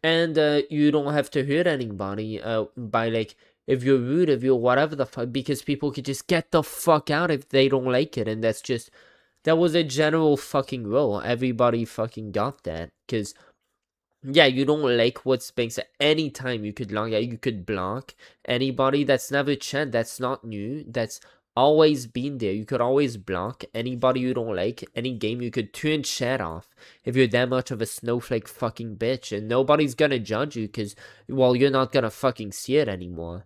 Speaker 1: and you don't have to hurt anybody by like. If you're rude, if you're whatever the fuck, because people could just get the fuck out if they don't like it, and that was a general fucking rule. Everybody fucking got that, because, yeah, you don't like what's being said. Anytime you could block anybody. That's never changed. That's not new. That's always been there. You could always block anybody you don't like. Any game, you could turn chat off if you're that much of a snowflake fucking bitch, and nobody's gonna judge you, because, well, you're not gonna fucking see it anymore.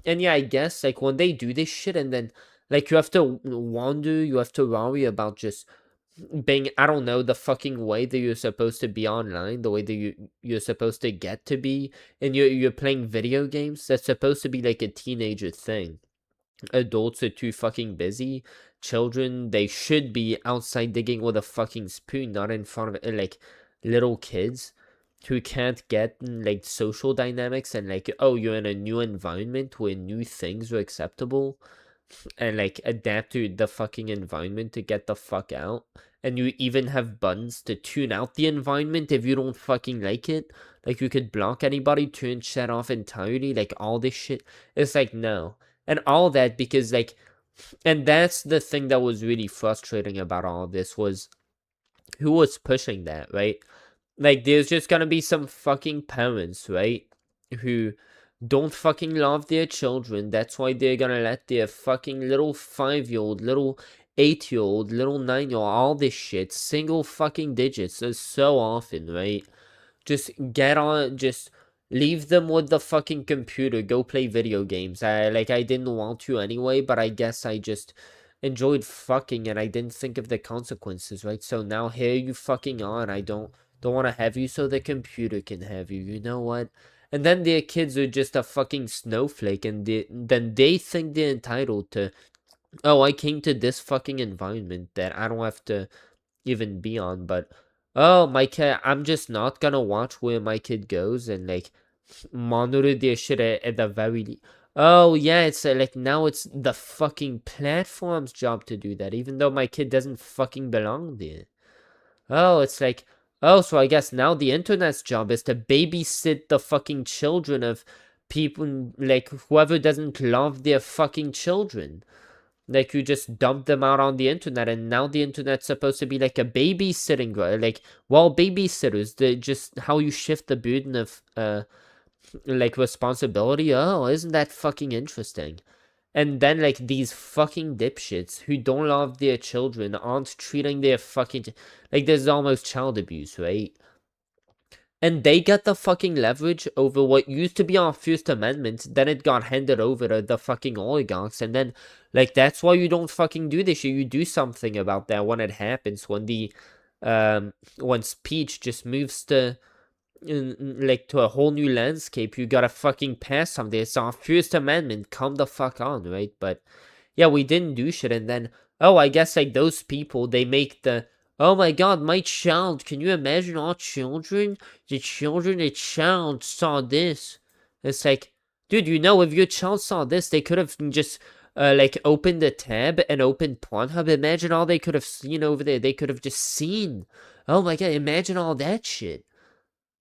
Speaker 1: And yeah, I guess, like, when they do this shit and then, like, you have to worry about just being, I don't know, the fucking way that you're supposed to be online, the way that you're supposed to get to be, and you're playing video games. That's supposed to be, like, a teenager thing. Adults are too fucking busy. Children, they should be outside digging with a fucking spoon, not in front of, like, little kids who can't get like social dynamics and like, oh, you're in a new environment where new things are acceptable and like adapt to the fucking environment to get the fuck out, and you even have buttons to tune out the environment if you don't fucking like it. Like you could block anybody, turn chat off entirely, like all this shit. It's like, no. And all that because like, and that's the thing that was really frustrating about all of this was who was pushing that, right? Like, there's just gonna be some fucking parents, right, who don't fucking love their children. That's why they're gonna let their fucking little 5-year-old, little 8-year-old, little 9-year-old, all this shit, single fucking digits, so often, right? Just leave them with the fucking computer, go play video games. I didn't want to anyway, but I guess I just enjoyed fucking and I didn't think of the consequences, right? So now here you fucking are, and I don't want to have you, so the computer can have you. You know what? And then their kids are just a fucking snowflake, and then they think they're entitled to, oh, I came to this fucking environment that I don't have to even be on, but, oh, my kid, I'm just not gonna watch where my kid goes and, like, monitor their shit at the very oh yeah, it's like now it's the fucking platform's job to do that, even though my kid doesn't fucking belong there. Oh, it's like, oh, so I guess now the internet's job is to babysit the fucking children of people, like, whoever doesn't love their fucking children. Like, you just dump them out on the internet, and now the internet's supposed to be like a babysitting, like, well, babysitters, just how you shift the burden of, like, responsibility. Oh, isn't that fucking interesting? And then, like, these fucking dipshits who don't love their children aren't treating their fucking... Like, this is almost child abuse, right? And they get the fucking leverage over what used to be our First Amendment, then it got handed over to the fucking oligarchs, and then, like, that's why you don't fucking do this shit. You do something about that when it happens, when the, when speech just moves to... like to a whole new landscape. You gotta fucking pass something. It's our First Amendment, come the fuck on, right? But yeah, we didn't do shit, and then, oh, I guess like those people, they make the, oh my god, my child, can you imagine our children? The child saw this. It's like, dude, you know, if your child saw this, they could have just like opened a tab and opened Pornhub. Imagine all they could have seen over there. They could have just seen. Oh my god, imagine all that shit.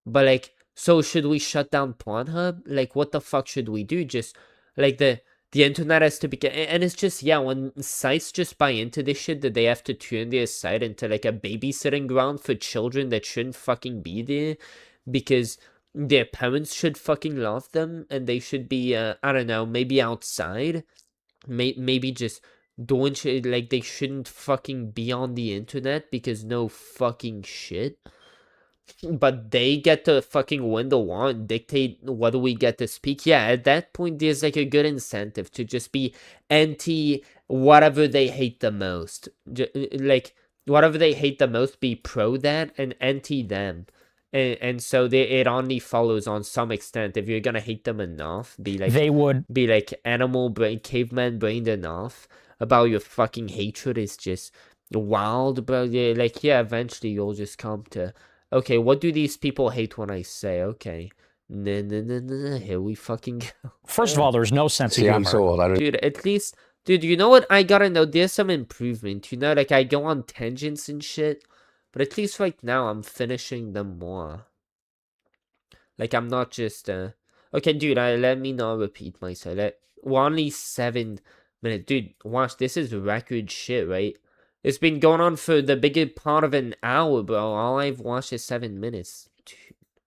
Speaker 1: But, like, so should we shut down Pornhub? Like, what the fuck should we do? Just, like, the internet has to be... And it's just, yeah, when sites just buy into this shit, that they have to turn their site into, like, a babysitting ground for children that shouldn't fucking be there, because their parents should fucking love them, and they should be, I don't know, maybe outside. Maybe just doing shit, like, they shouldn't fucking be on the internet, because no fucking shit. But they get to fucking win the war and dictate whether we get to speak. Yeah, at that point, there's like a good incentive to just be anti whatever they hate the most. Like, whatever they hate the most, be pro that and anti them. And so it only follows on some extent. If you're gonna hate them enough, be like animal brain, caveman brained enough about your fucking hatred is just wild, bro. Like, yeah, eventually you'll just come to, okay, what do these people hate when I say? Okay, no, here we fucking go.
Speaker 2: First of all, there's no sense of
Speaker 3: See,
Speaker 2: humor.
Speaker 3: I'm so old. I don't.
Speaker 1: Dude, at least, dude, you know what? I gotta know, there's some improvement. You know, like, I go on tangents and shit, but at least right now, I'm finishing them more. Like, I'm not just, okay, dude, let me not repeat myself. We're only 7 minutes. Dude, watch, this is record shit, right? It's been going on for the bigger part of an hour, bro. All I've watched is 7 minutes.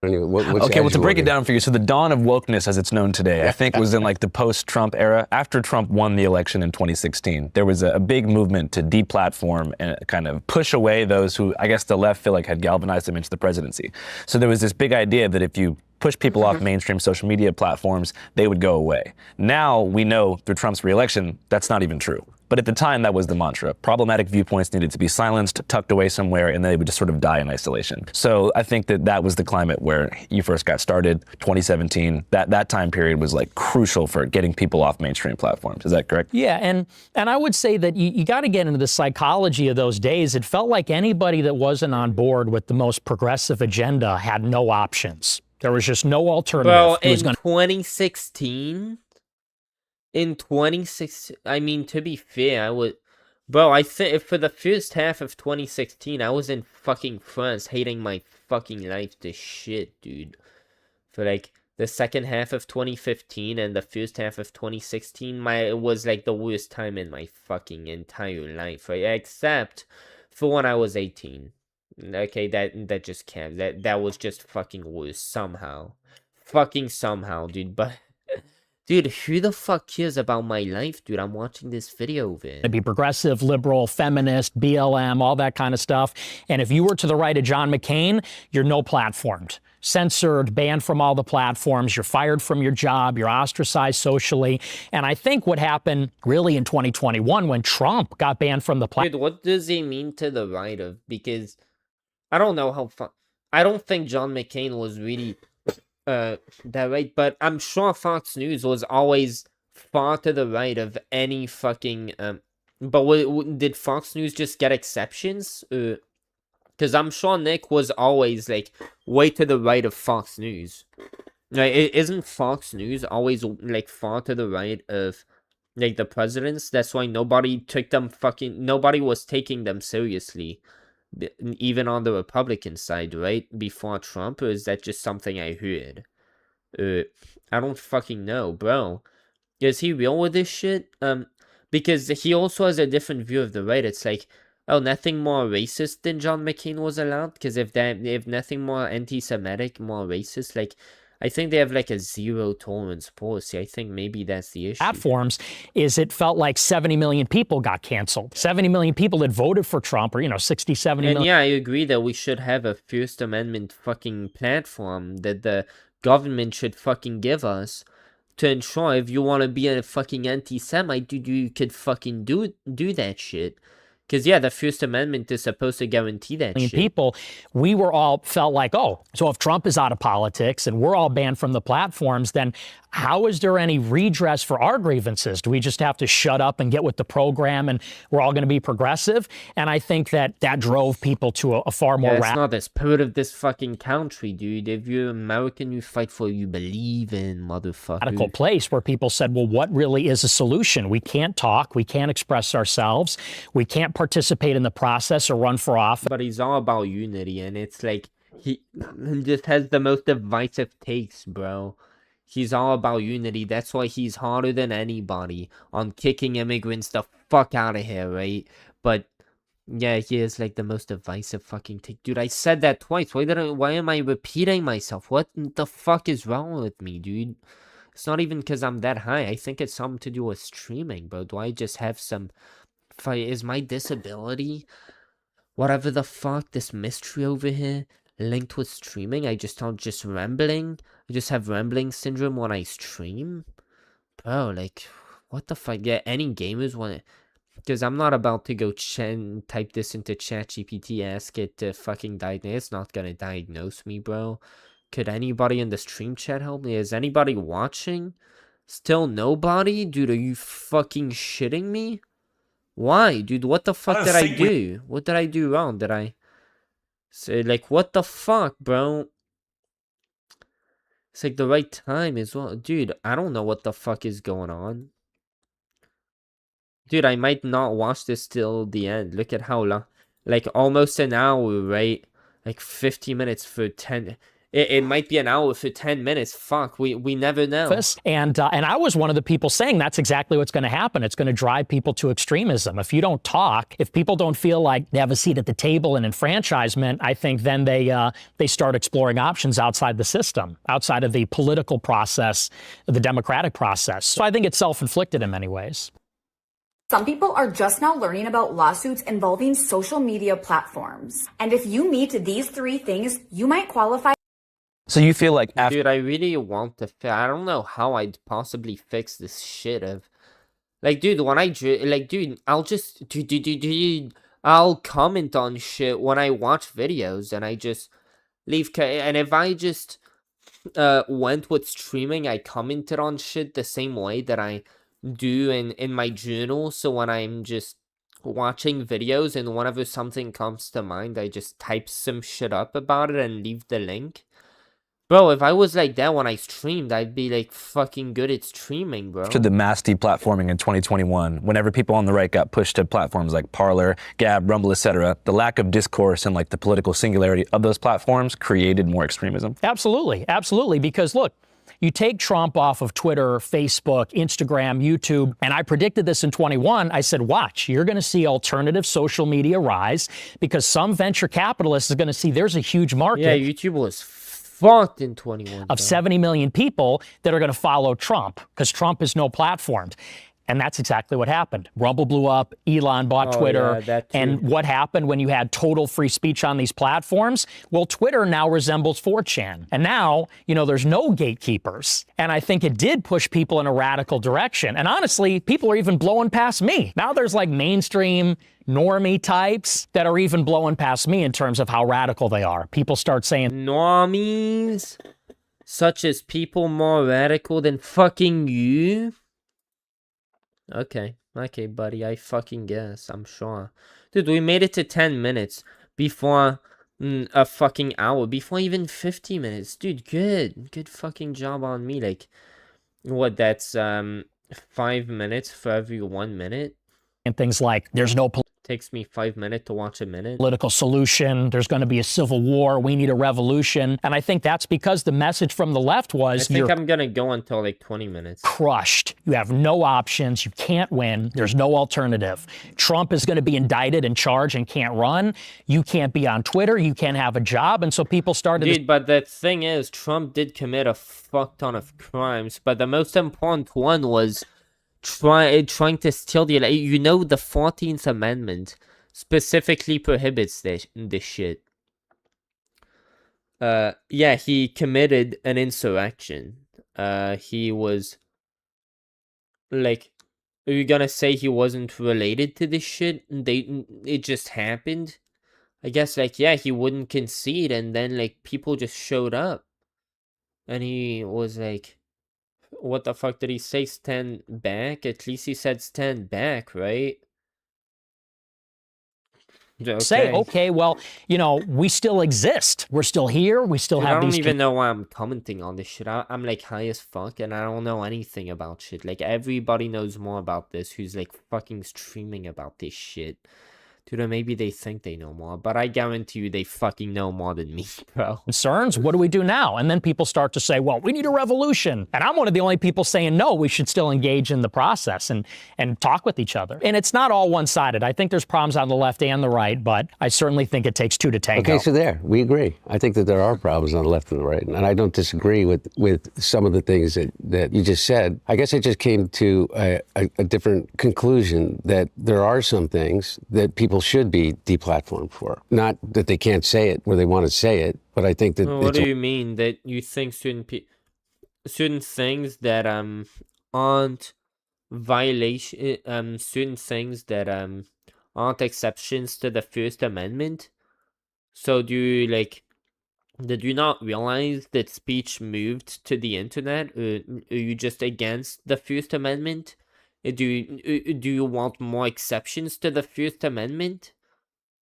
Speaker 3: Anyway,
Speaker 6: Okay, well, to break it down for you, so the dawn of wokeness as it's known today, I think was in like the post-Trump era. After Trump won the election in 2016, there was a big movement to deplatform and kind of push away those who, I guess the left feel like had galvanized them into the presidency. So there was this big idea that if you push people off mainstream social media platforms, they would go away. Now we know through Trump's reelection, that's not even true. But at the time, that was the mantra. Problematic viewpoints needed to be silenced, tucked away somewhere, and they would just sort of die in isolation. So I think that was the climate where you first got started, 2017. That time period was like crucial for getting people off mainstream platforms. Is that correct?
Speaker 2: Yeah, and I would say that you got to get into the psychology of those days. It felt like anybody that wasn't on board with the most progressive agenda had no options. There was just no alternative.
Speaker 1: Bro, in 2016... In 2016, I mean, to be fair, I think for the first half of 2016, I was in fucking France hating my fucking life to shit, dude. For like the second half of 2015 and the first half of 2016, it was like the worst time in my fucking entire life, right? Except for when I was 18. Okay, that just can't, that was just fucking worse somehow. Fucking somehow, dude, but... Dude, who the fuck cares about my life, dude? I'm watching this video of it.
Speaker 2: It'd be progressive, liberal, feminist, BLM, all that kind of stuff. And if you were to the right of John McCain, you're no platformed. Censored, banned from all the platforms, you're fired from your job, you're ostracized socially. And I think what happened really in 2021 when Trump got banned from the platform.
Speaker 1: Dude, what does he mean to the right of? Because I don't know how I don't think John McCain was really... that right, but I'm sure Fox News was always far to the right of any fucking, but did Fox News just get exceptions? Because I'm sure Nick was always, like, way to the right of Fox News. Like, isn't Fox News always like far to the right of like the presidents? That's why nobody was taking them seriously, even on the Republican side, right? Before Trump, or is that just something I heard? I don't fucking know, bro. Is he real with this shit? Because he also has a different view of the right. It's like, oh, nothing more racist than John McCain was allowed. Because if nothing more anti-Semitic, more racist, like, I think they have like a zero tolerance policy. I think maybe that's the issue.
Speaker 2: Platforms is it felt like 70 million people got canceled. 70 million people that voted for Trump, or 60, 70
Speaker 1: and
Speaker 2: million.
Speaker 1: Yeah, I agree that we should have a First Amendment fucking platform that the government should fucking give us to ensure if you want to be a fucking anti-Semite, dude, you could fucking do that shit. Because, yeah, the First Amendment is supposed to guarantee that shit.
Speaker 2: People, we were all felt like, oh, so if Trump is out of politics and we're all banned from the platforms, then how is there any redress for our grievances? Do we just have to shut up and get with the program and we're all going to be progressive? And I think that drove people to a far more
Speaker 1: it's not the spirit of this fucking country, dude. If you're American, you fight for what you believe in, motherfucker.
Speaker 2: Radical place where people said, well, what really is a solution? We can't talk. We can't express ourselves. We can't participate in the process or run for office.
Speaker 1: But he's all about unity, and it's like he just has the most divisive takes, bro. He's all about unity. That's why he's harder than anybody on kicking immigrants the fuck out of here, right? But yeah, he is like the most divisive fucking take. Dude, I said that twice. Why am I repeating myself? What the fuck is wrong with me, dude? It's not even because I'm that high. I think it's something to do with streaming, bro. Do I just have some... Is my disability, whatever the fuck, this mystery over here, linked with streaming? I just start just rambling. I just have rambling syndrome when I stream? Bro, like, what the fuck? Yeah, any gamers want to... Because I'm not about to go type this into ChatGPT, ask it to fucking diagnose. It's not gonna diagnose me, bro. Could anybody in the stream chat help me? Is anybody watching? Still nobody? Dude, are you fucking shitting me? Why, dude? What the fuck did I do? What did I do wrong? Did I say, like, what the fuck, bro? It's like the right time as well. Dude, I don't know what the fuck is going on. Dude, I might not watch this till the end. Look at how long. Like, almost an hour, right? Like, 50 minutes for 10... It might be an hour for 10 minutes. Fuck, we never know.
Speaker 2: And I was one of the people saying that's exactly what's going to happen. It's going to drive people to extremism. If you don't talk, if people don't feel like they have a seat at the table and enfranchisement, I think then they start exploring options outside the system, outside of the political process, the democratic process. So I think it's self-inflicted in many ways.
Speaker 10: Some people are just now learning about lawsuits involving social media platforms. And if you meet these 3 things, you might qualify.
Speaker 6: So you feel like
Speaker 1: Dude, I really want to I don't know how I'd possibly fix this shit of... Like, dude, when I... Like, dude, I'll just... Dude, I'll comment on shit when I watch videos, and I just leave... And if I just went with streaming, I commented on shit the same way that I do in my journal. So when I'm just watching videos and whenever something comes to mind, I just type some shit up about it and leave the link. Bro, if I was like that when I streamed, I'd be like fucking good at streaming, bro.
Speaker 6: After the mass deplatforming in 2021, whenever people on the right got pushed to platforms like Parler, Gab, Rumble, etc., the lack of discourse and like the political singularity of those platforms created more extremism.
Speaker 2: Absolutely, absolutely. Because look, you take Trump off of Twitter, Facebook, Instagram, YouTube, and I predicted this in 21. I said, watch, you're going to see alternative social media rise because some venture capitalist is going to see there's a huge market.
Speaker 1: Yeah, YouTube was fucked in 21.
Speaker 2: Of 70 million people that are going to follow Trump because Trump is no platform. And that's exactly what happened. Rumble blew up, Elon bought Twitter.
Speaker 1: Yeah,
Speaker 2: and what happened when you had total free speech on these platforms? Well, Twitter now resembles 4chan. And now, there's no gatekeepers. And I think it did push people in a radical direction. And honestly, people are even blowing past me. Now there's like mainstream normie types that are even blowing past me in terms of how radical they are. People start saying
Speaker 1: normies, such as people more radical than fucking you. Okay, buddy, I fucking guess, I'm sure. Dude, we made it to 10 minutes before a fucking hour, before even 50 minutes. Dude, good fucking job on me. Like, what, that's 5 minutes for every 1 minute?
Speaker 2: And things like, there's no
Speaker 1: Takes me 5 minutes to watch a minute.
Speaker 2: political solution, there's going to be a civil war, we need a revolution. And I think that's because the message from the left
Speaker 1: I
Speaker 2: was,
Speaker 1: think
Speaker 2: you're
Speaker 1: I'm gonna go until like 20 minutes.
Speaker 2: crushed. You have no options. You can't win. There's no alternative. Trump is going to be indicted and charged and can't run. You can't be on Twitter. You can't have a job. And so people started...
Speaker 1: Dude, but the thing is, Trump did commit a fuck ton of crimes, but the most important one was trying to steal the... You know, the 14th Amendment specifically prohibits this shit. Yeah, he committed an insurrection. He was... Like, are you gonna say he wasn't related to this shit? It just happened? I guess, like, yeah, he wouldn't concede, and then, like, people just showed up. And he was like, what the fuck did he say? Stand back? At least he said stand back, right? Okay.
Speaker 2: say, okay, well, you know, we still exist. We're still here. We still
Speaker 1: Dude,
Speaker 2: have
Speaker 1: I don't
Speaker 2: these...
Speaker 1: even know why I'm commenting on this shit. I'm like high as fuck, and I don't know anything about shit. Like, everybody knows more about this who's like fucking streaming about this shit. Dude, or maybe they think they know more, but I guarantee you they fucking know more than me, bro.
Speaker 2: concerns. What do we do now? And then people start to say, well, we need a revolution. And I'm one of the only people saying, no, we should still engage in the process and talk with each other. And it's not all one-sided. I think there's problems on the left and the right, but I certainly think it takes two to tango.
Speaker 3: Okay, so there, we agree. I think that there are problems on the left and the right, and I don't disagree with some of the things that you just said. I guess I just came to a different conclusion, that there are some things that people should be deplatformed for. Not that they can't say it where they want to say it, but I think that
Speaker 1: What do you mean? That you think certain things that aren't violation, certain things that aren't exceptions to the First Amendment? So do you not realize that speech moved to the internet? Or are you just against the First Amendment? Do you want more exceptions to the First Amendment?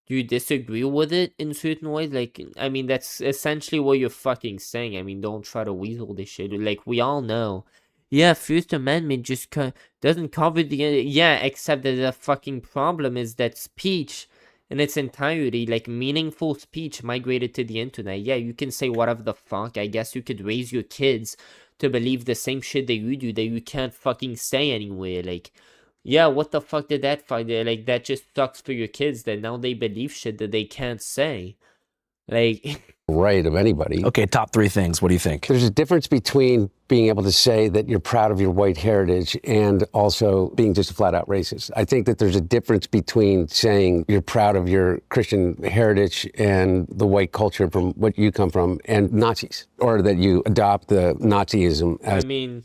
Speaker 1: Do you disagree with it in certain ways? Like, I mean, that's essentially what you're fucking saying. I mean, don't try to weasel this shit. Like, we all know. Yeah, First Amendment just doesn't cover the... Yeah, except that the fucking problem is that speech in its entirety, like meaningful speech, migrated to the internet. Yeah, you can say whatever the fuck. I guess you could raise your kids to believe the same shit that you do that you can't fucking say anywhere. Like... Yeah, what the fuck did that find? Like, that just sucks for your kids that now they believe shit that they can't say. Like...
Speaker 3: right of anybody.
Speaker 6: Okay, top three things. What do you think?
Speaker 3: There's a difference between being able to say that you're proud of your white heritage and also being just a flat out racist. I think that there's a difference between saying you're proud of your Christian heritage and the white culture from what you come from and Nazis, or that you adopt the Nazism as...
Speaker 1: I mean,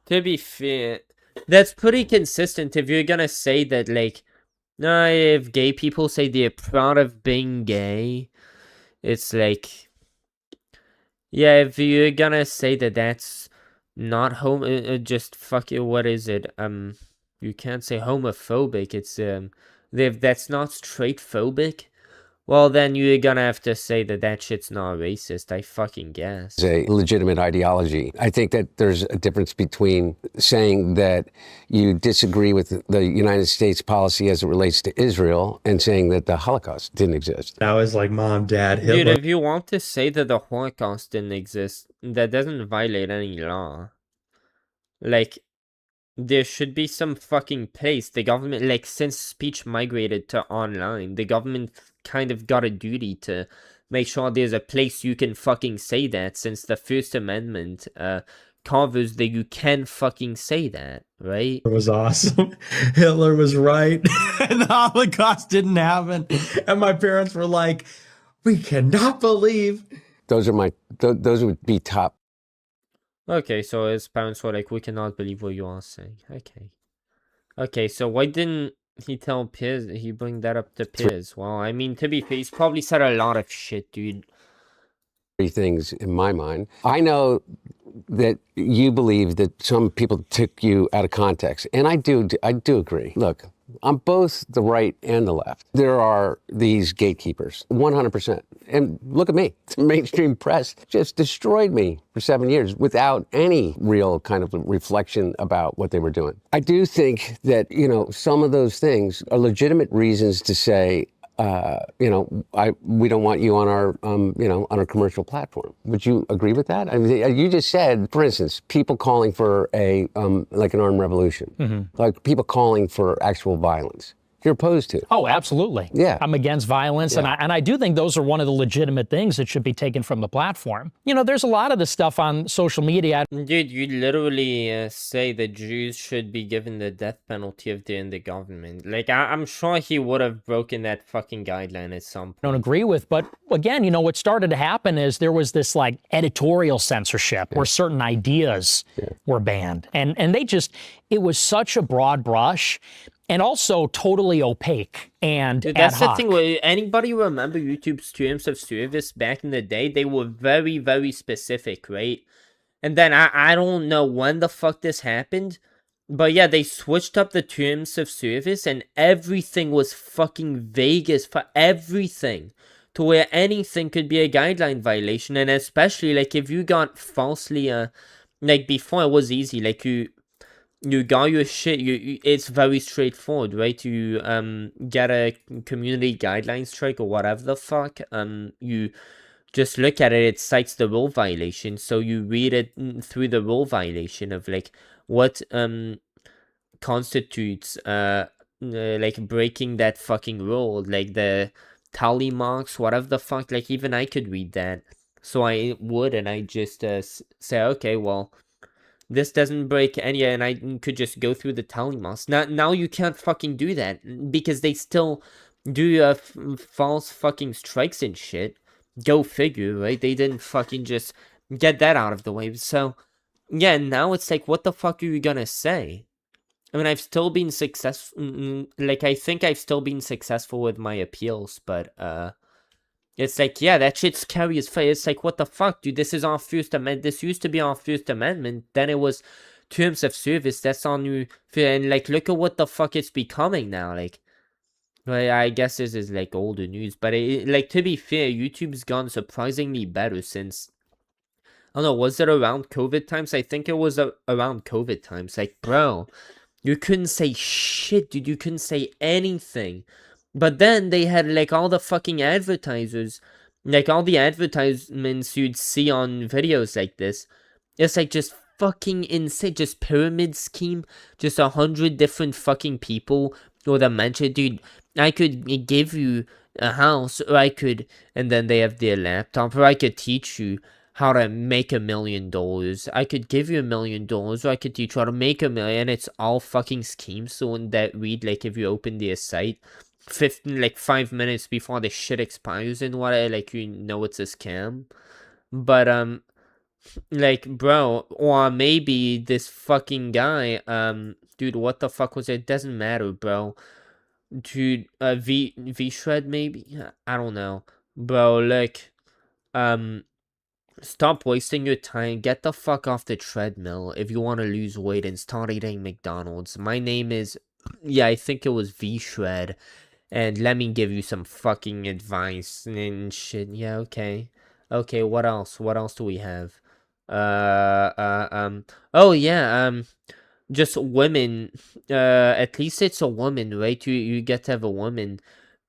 Speaker 1: to be fair, that's pretty consistent if you're gonna say that, like, if gay people say they're proud of being gay, it's like, yeah, if you're gonna say that that's not just fuck it, what is it? You can't say homophobic. It's if that's not straight phobic, well, then you're gonna have to say that that shit's not racist, I fucking guess.
Speaker 3: A legitimate ideology. I think that there's a difference between saying that you disagree with the United States policy as it relates to Israel and saying that the Holocaust didn't exist.
Speaker 11: That was like mom, dad, Hitler.
Speaker 1: Dude, if you want to say that the Holocaust didn't exist, that doesn't violate any law. Like, there should be some fucking place. The government, like, since speech migrated to online, the government kind of got a duty to make sure there's a place you can fucking say that, since the First Amendment covers that you can fucking say that, right?
Speaker 11: It was awesome. Hitler was right. And the Holocaust didn't happen. And my parents were like, we cannot believe.
Speaker 3: Those would be top.
Speaker 1: Okay, so his parents were like, we cannot believe what you are saying. Okay, so why didn't he tell Piers? He bring that up to Piers? Well, I mean, to be fair, he's probably said a lot of shit, dude.
Speaker 3: Three things in my mind. I know that you believe that some people took you out of context, and I do agree. Look, on both the right and the left. There are these gatekeepers, 100%. And look at me. The mainstream press just destroyed me for 7 years without any real kind of reflection about what they were doing. I do think that, you know, some of those things are legitimate reasons to say, you know, we don't want you on our, you know, on our commercial platform. Would you agree with that? I mean, you just said, for instance, people calling for a, like an armed revolution, like people calling for actual violence. You're opposed to.
Speaker 2: Oh, absolutely.
Speaker 3: Yeah.
Speaker 2: I'm against violence,
Speaker 3: Yeah.
Speaker 2: and I do think those are one of the legitimate things that should be taken from the platform. You know, there's a lot of the stuff on social media.
Speaker 1: Dude, you literally say that Jews should be given the death penalty if they're in the government. Like, I'm sure he would have broken that fucking guideline at some point.
Speaker 2: Don't agree with, but again, you know, what started to happen is there was this like editorial censorship where certain ideas were banned, and they just, it was such a broad brush. And also totally opaque and
Speaker 1: Dude,
Speaker 2: ad
Speaker 1: that's
Speaker 2: hoc.
Speaker 1: the thing. Where anybody remember YouTube's terms of service back in the day? They were very, very specific, right? And then I don't know when the fuck this happened, but yeah, they switched up the terms of service, and everything was fucking vague as for everything, to where anything could be a guideline violation. And especially like if you got falsely, like before it was easy, like you got your shit, it's very straightforward, right? You get a community guideline strike or whatever the fuck, you just look at it, it cites the rule violation, so you read it through the rule violation of like what constitutes like breaking that fucking rule, like the tally marks, whatever the fuck. Like even I could read that, so I would, and I just say, okay, well, this doesn't break any, and I could just go through the tally marks. Now you can't fucking do that, because they still do false fucking strikes and shit. Go figure, right? They didn't fucking just get that out of the way. So, yeah, now it's like, what the fuck are you gonna say? I mean, I've still been successful, like, I think I've still been successful with my appeals, but, it's like, yeah, that shit's scary as fuck. It's like, what the fuck, dude? This is our First Amendment. This used to be our First Amendment. Then it was terms of service. That's our new... And, like, look at what the fuck it's becoming now. Like, well, I guess this is, like, older news. But, like, to be fair, YouTube's gone surprisingly better since... I don't know, was it around COVID times? I think it was around COVID times. Like, bro, you couldn't say shit, dude. You couldn't say anything. But then they had, like, all the fucking advertisers, like, all the advertisements you'd see on videos like this. It's, like, just fucking insane. Just pyramid scheme. Just 100 different fucking people with a mention. Dude, I could give you a house, or I could, and then they have their laptop, or I could teach you how to make $1 million. I could give you $1 million, or I could teach you how to make $1 million. It's all fucking schemes. So in that read, like, if you open their site... 5 minutes before the shit expires and what, like, you know it's a scam. But like, bro, or maybe this fucking guy, dude, what the fuck was it? Doesn't matter, bro. Dude, V-Shred maybe? I don't know. Bro, like, stop wasting your time. Get the fuck off the treadmill if you want to lose weight and start eating McDonald's. My name is, yeah, I think it was V-Shred. And let me give you some fucking advice and shit. Yeah, okay. Okay, what else? What else do we have? Oh, yeah, just women. At least it's a woman, right? You get to have a woman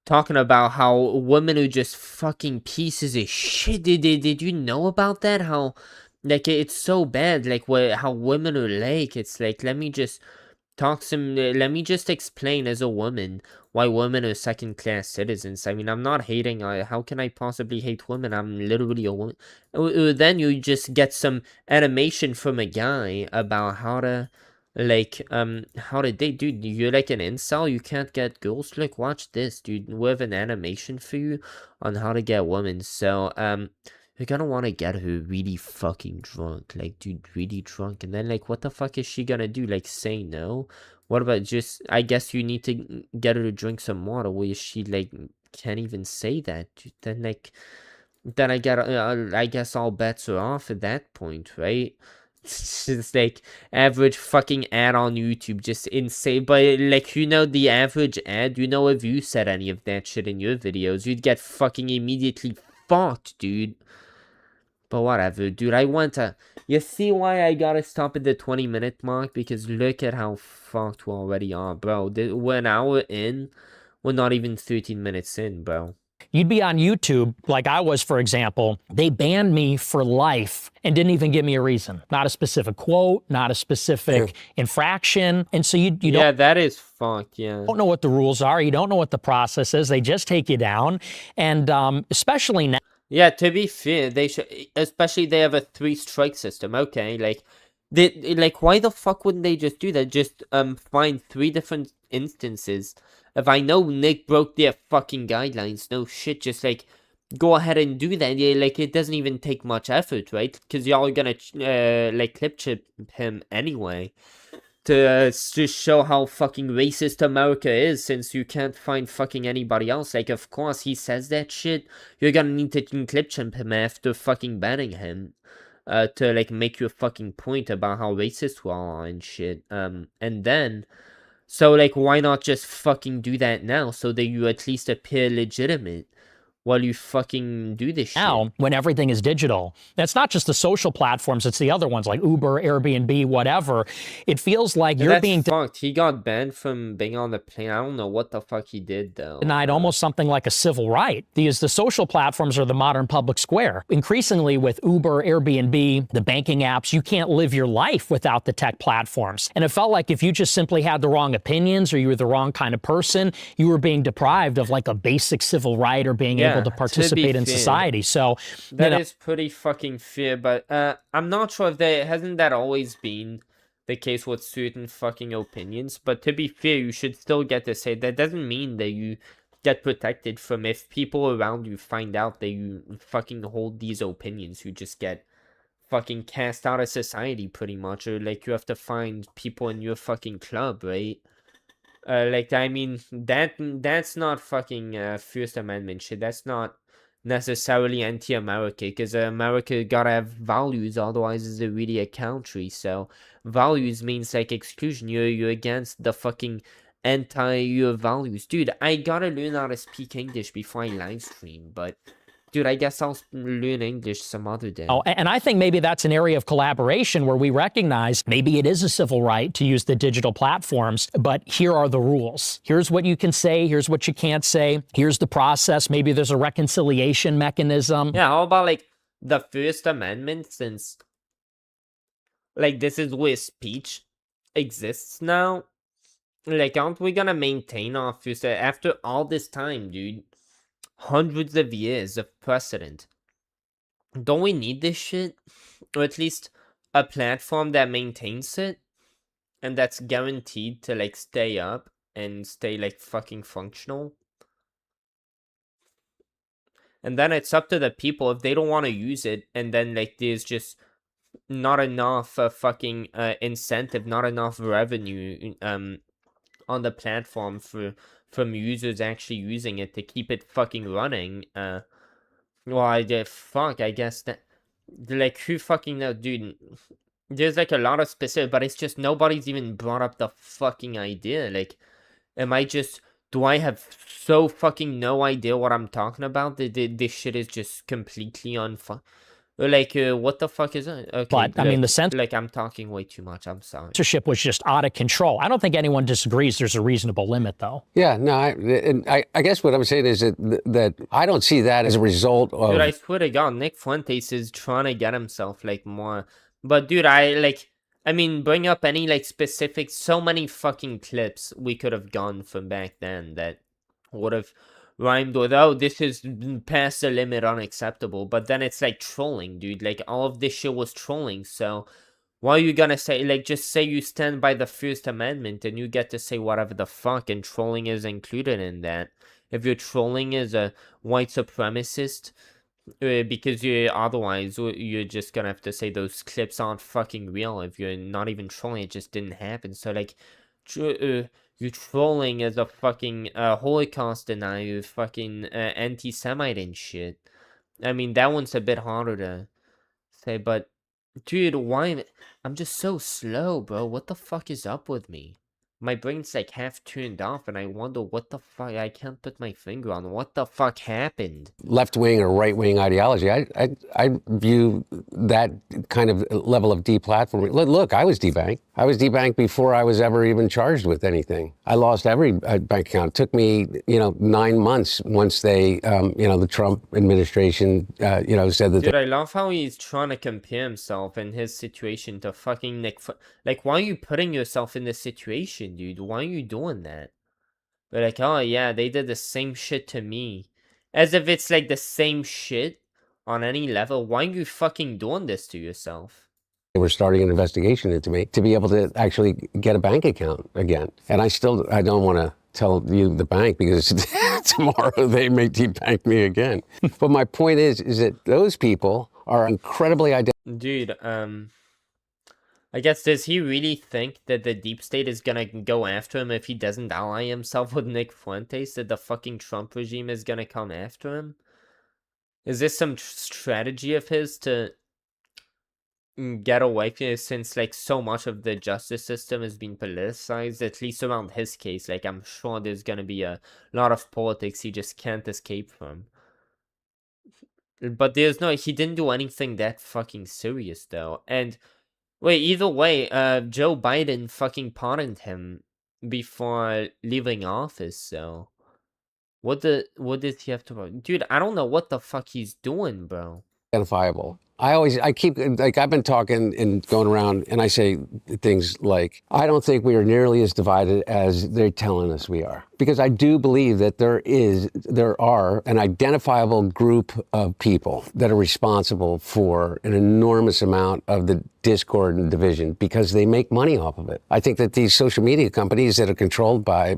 Speaker 1: talking about how women are just fucking pieces of shit. Did you know about that? How, like, it's so bad. Like, how women are like, it's like, let me just explain as a woman why women are second-class citizens. I mean, I'm not hating. How can I possibly hate women? I'm literally a woman. Then you just get some animation from a guy about how to, like, how to date. Dude, you're like an incel. You can't get girls. Look, watch this, dude. We have an animation for you on how to get women. So, you're gonna want to get her really fucking drunk. Like, dude, really drunk. And then, like, what the fuck is she gonna do? Like, say no? What about just... I guess you need to get her to drink some water. Where she, like, can't even say that. Dude, then, like... Then I guess all bets are off at that point, right? It's just like average fucking ad on YouTube, just insane. But like, you know, the average ad, you know, if you said any of that shit in your videos, you'd get fucking immediately fucked, dude. But whatever, dude. I want to. You see why I gotta stop at the 20-minute mark? Because look at how fucked we already are, bro. We're an hour in. We're not even 13 minutes in, bro.
Speaker 2: You'd be on YouTube, like I was, for example. They banned me for life and didn't even give me a reason. Not a specific quote, not a specific infraction. And so you don't,
Speaker 1: that is fucked, yeah.
Speaker 2: Don't know what the rules are. You don't know what the process is. They just take you down. And especially now.
Speaker 1: Yeah, to be fair, they should, especially they have a 3-strike system. Okay, like why the fuck wouldn't they just do that? Just find 3 different instances. If I know Nick broke their fucking guidelines, no shit, just like go ahead and do that. Yeah, like it doesn't even take much effort, right? Because y'all are gonna like clip chip him anyway to just show how fucking racist America is, since you can't find fucking anybody else. Like, of course he says that shit, you're gonna need to clip chip him after fucking banning him. To like make your fucking point about how racist we all are and shit. And then, so like, why not just fucking do that now, so that you at least appear legitimate while you fucking do this shit?
Speaker 2: Now, when everything is digital, that's not just the social platforms, it's the other ones like Uber, Airbnb, whatever. It feels like you're being
Speaker 1: fucked. He got banned from being on the plane. I don't know what the fuck he did, though.
Speaker 2: denied almost something like a civil right. Because the social platforms are the modern public square. Increasingly with Uber, Airbnb, the banking apps, you can't live your life without the tech platforms. And it felt like if you just simply had the wrong opinions or you were the wrong kind of person, you were being deprived of like a basic civil right or being able to participate in society. So
Speaker 1: that is pretty fucking fair, but I'm not sure if hasn't that always been the case with certain fucking opinions. But to be fair, you should still get to say that doesn't mean that you get protected from, if people around you find out that you fucking hold these opinions, you just get fucking cast out of society pretty much, or like you have to find people in your fucking club, right? Like, I mean, that's not fucking First Amendment shit. That's not necessarily anti-America, because America gotta have values, otherwise it's really a country. So values means like exclusion. You're against the fucking your values. Dude, I gotta learn how to speak English before I live stream, but dude, I guess I'll learn English some other day.
Speaker 2: Oh, and I think maybe that's an area of collaboration where we recognize maybe it is a civil right to use the digital platforms, but here are the rules. Here's what you can say. Here's what you can't say. Here's the process. Maybe there's a reconciliation mechanism.
Speaker 1: Yeah, how about like the First Amendment, since like this is where speech exists now? Like, aren't we gonna maintain our First after all this time, dude? Hundreds of years of precedent. Don't we need this shit? Or at least a platform that maintains it and that's guaranteed to like stay up and stay like fucking functional. And then it's up to the people if they don't want to use it, and then like there's just not enough fucking incentive, not enough revenue on the platform from users actually using it to keep it fucking running. Well, I guess that, like, who fucking knows, dude? There's like a lot of specific, but it's just nobody's even brought up the fucking idea. Like, do I have so fucking no idea what I'm talking about? This shit is just completely like, what the fuck is it? Okay,
Speaker 2: but, I mean, the sense...
Speaker 1: Like, I'm talking way too much. I'm sorry.
Speaker 2: Censorship was just out of control. I don't think anyone disagrees there's a reasonable limit, though.
Speaker 3: Yeah, no, I guess what I'm saying is that I don't see that as a result of...
Speaker 1: Dude, I swear to God, Nick Fuentes is trying to get himself, like, more... But, dude, I mean, bring up any, like, specific... So many fucking clips we could have gone from back then that would have... rhymed with, oh, this is past the limit, unacceptable. But then it's like trolling, dude. Like, all of this shit was trolling. So why are you gonna say, like, just say you stand by the First Amendment and you get to say whatever the fuck, and trolling is included in that. If you're trolling as a white supremacist, because otherwise you're just gonna have to say those clips aren't fucking real. If you're not even trolling, it just didn't happen. So like, you're trolling as a fucking Holocaust denier, fucking anti-Semite and shit. I mean, that one's a bit harder to say, but Dude, why? I'm just so slow, bro. What the fuck is up with me? My brain's like half turned off, and I wonder what the fuck. I can't put my finger on what the fuck happened.
Speaker 3: Left-wing or right-wing ideology. I view that kind of level of deplatforming. Look, I was debanked. I was debanked before I was ever even charged with anything. I lost every bank account. It took me, 9 months once they, the Trump administration, said that.
Speaker 1: Dude, I love how he's trying to compare himself and his situation to fucking Nick. Like, why are you putting yourself in this situation, dude? Why are you doing that? But like, oh yeah, they did the same shit to me. As if it's like the same shit on any level. Why are you fucking doing this to yourself?
Speaker 3: They were starting an investigation into me to be able to actually get a bank account again. And I don't want to tell you the bank because tomorrow they may debank me again. But my point is that those people are incredibly
Speaker 1: Dude, I guess, does he really think that the deep state is gonna go after him if he doesn't ally himself with Nick Fuentes? That the fucking Trump regime is gonna come after him? Is this some strategy of his to get away from it, since like so much of the justice system has been politicized, at least around his case? Like, I'm sure there's gonna be a lot of politics he just can't escape from. But he didn't do anything that fucking serious though. And wait, either way, Joe Biden fucking pardoned him before leaving office, so what did he have to? Dude, I don't know what the fuck he's doing, bro.
Speaker 3: Identifiable. I've been talking and going around, and I say things like, I don't think we are nearly as divided as they're telling us we are. Because I do believe that there are an identifiable group of people that are responsible for an enormous amount of the discord and division because they make money off of it. I think that these social media companies that are controlled by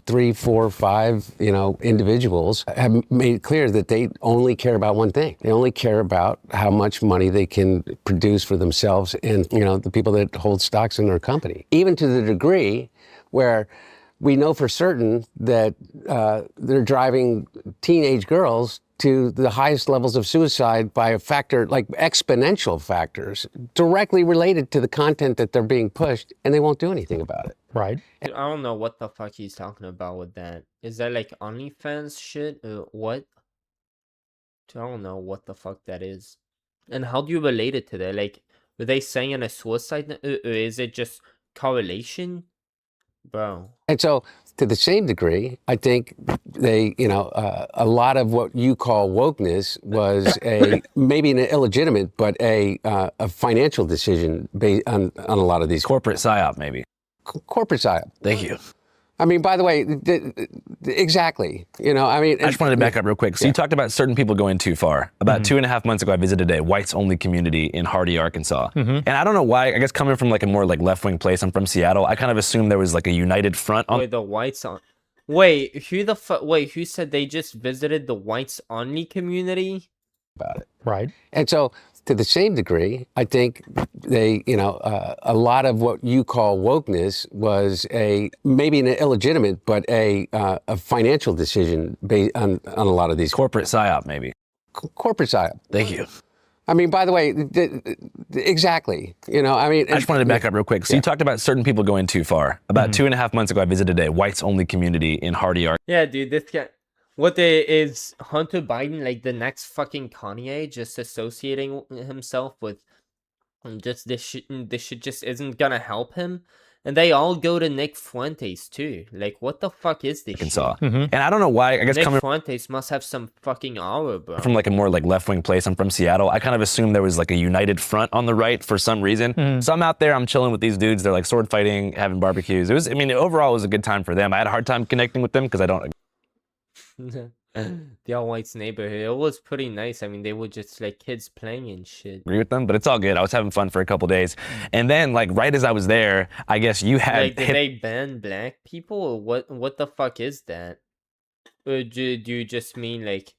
Speaker 3: 3, 4, 5, individuals have made it clear that they only care about one thing. They only care about how much money they can produce for themselves and, the people that hold stocks in their company. Even to the degree where we know for certain that they're driving teenage girls to the highest levels of suicide by a factor, like exponential factors, directly related to the content that they're being pushed, and they won't do anything about it.
Speaker 2: Right.
Speaker 1: I don't know what the fuck he's talking about with that. Is that like OnlyFans shit or what? I don't know what the fuck that is. And how do you relate it to that? Like, were they saying a suicide, or is it just correlation? Bro.
Speaker 3: And so, to the same degree, I think they, a lot of what you call wokeness was maybe an illegitimate, but a financial decision based on a lot of these.
Speaker 6: Corporate psyop, maybe.
Speaker 3: Corporate psyop.
Speaker 6: Thank you.
Speaker 3: I mean, by the way, exactly.
Speaker 6: I just wanted to back up real quick. So you talked about certain people going too far. About 2.5 months ago, I visited a whites-only community in Hardy, Arkansas. And I don't know why. I guess coming from like a more like left-wing place, I'm from Seattle. I kind of assumed there was like a united front on.
Speaker 1: Wait, the whites on. Wait, who said they just visited the whites-only community?
Speaker 3: About it.
Speaker 2: Right.
Speaker 3: And so, to the same degree, I think they, a lot of what you call wokeness was maybe an illegitimate, but a financial decision based on a lot of these.
Speaker 6: Corporate psyop, maybe.
Speaker 3: Corporate psyop.
Speaker 6: Thank you.
Speaker 3: I mean, by the way, exactly. I
Speaker 6: just wanted to back up real quick. So you talked about certain people going too far. About 2.5 months ago, I visited a whites-only community in Hardy, Arkansas.
Speaker 1: Yeah, dude, this guy. Is Hunter Biden like the next fucking Kanye, just associating himself with just this shit? This shit just isn't gonna help him. And they all go to Nick Fuentes too. Like, what the fuck is this
Speaker 6: Arkansas. And I don't know why. I guess
Speaker 1: Nick
Speaker 6: coming
Speaker 1: Fuentes must have some fucking aura, bro.
Speaker 6: From like a more like left-wing place. I'm from Seattle. I kind of assumed there was like a united front on the right for some reason. So I'm out there. I'm chilling with these dudes. They're like sword fighting, having barbecues. Overall, it was a good time for them. I had a hard time connecting with them because I don't.
Speaker 1: The all whites neighborhood, it was pretty nice. I mean, they were just like kids playing and shit.
Speaker 6: Agree with them, but it's all good. I was having fun for a couple days, and then like right as I was there, I guess you had
Speaker 1: like, did they ban black people or what? What the fuck is that? Or do you just mean like,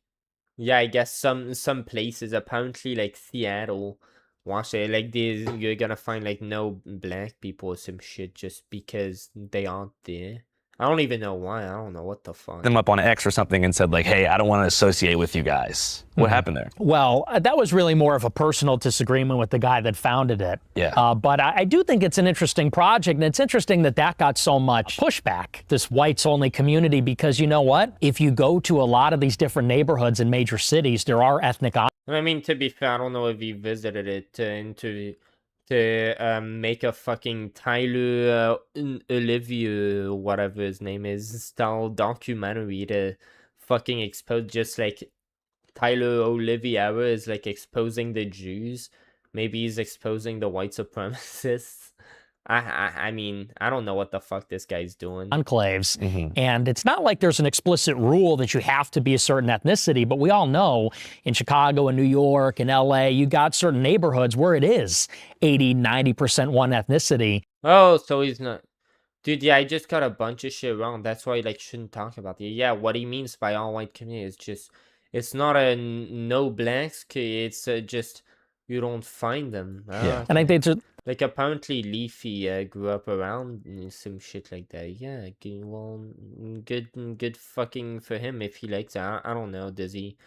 Speaker 1: yeah, I guess some places, apparently like Seattle, Washington, like you're gonna find like no black people or some shit just because they aren't there. I don't even know why. I don't know what the fuck.
Speaker 6: Them up on X or something and said like, hey, I don't want to associate with you guys. What happened there?
Speaker 2: Well, that was really more of a personal disagreement with the guy that founded it.
Speaker 6: Yeah.
Speaker 2: But I do think it's an interesting project, and it's interesting that that got so much pushback, this whites-only community, because you know what? If you go to a lot of these different neighborhoods in major cities, there are ethnic...
Speaker 1: I mean, to be fair, I don't know if you visited it to make a fucking Tyler Olivier, whatever his name is, style documentary to fucking expose, just like Tyler Olivier is like exposing the Jews. Maybe he's exposing the white supremacists. I mean, I don't know what the fuck this guy's doing.
Speaker 2: Enclaves. And it's not like there's an explicit rule that you have to be a certain ethnicity, but we all know in Chicago and New York and LA, you got certain neighborhoods where it is 80, 90% one ethnicity.
Speaker 1: Oh, so he's not. Dude, yeah, I just got a bunch of shit wrong. That's why, like, shouldn't talk about it. Yeah, what he means by all white community is just, it's not a no blacks, it's just, you don't find them.
Speaker 2: Yeah. And I think it's
Speaker 1: like, apparently Leafy grew up around some shit like that. Yeah, well, good fucking for him if he likes it. I don't know, does he?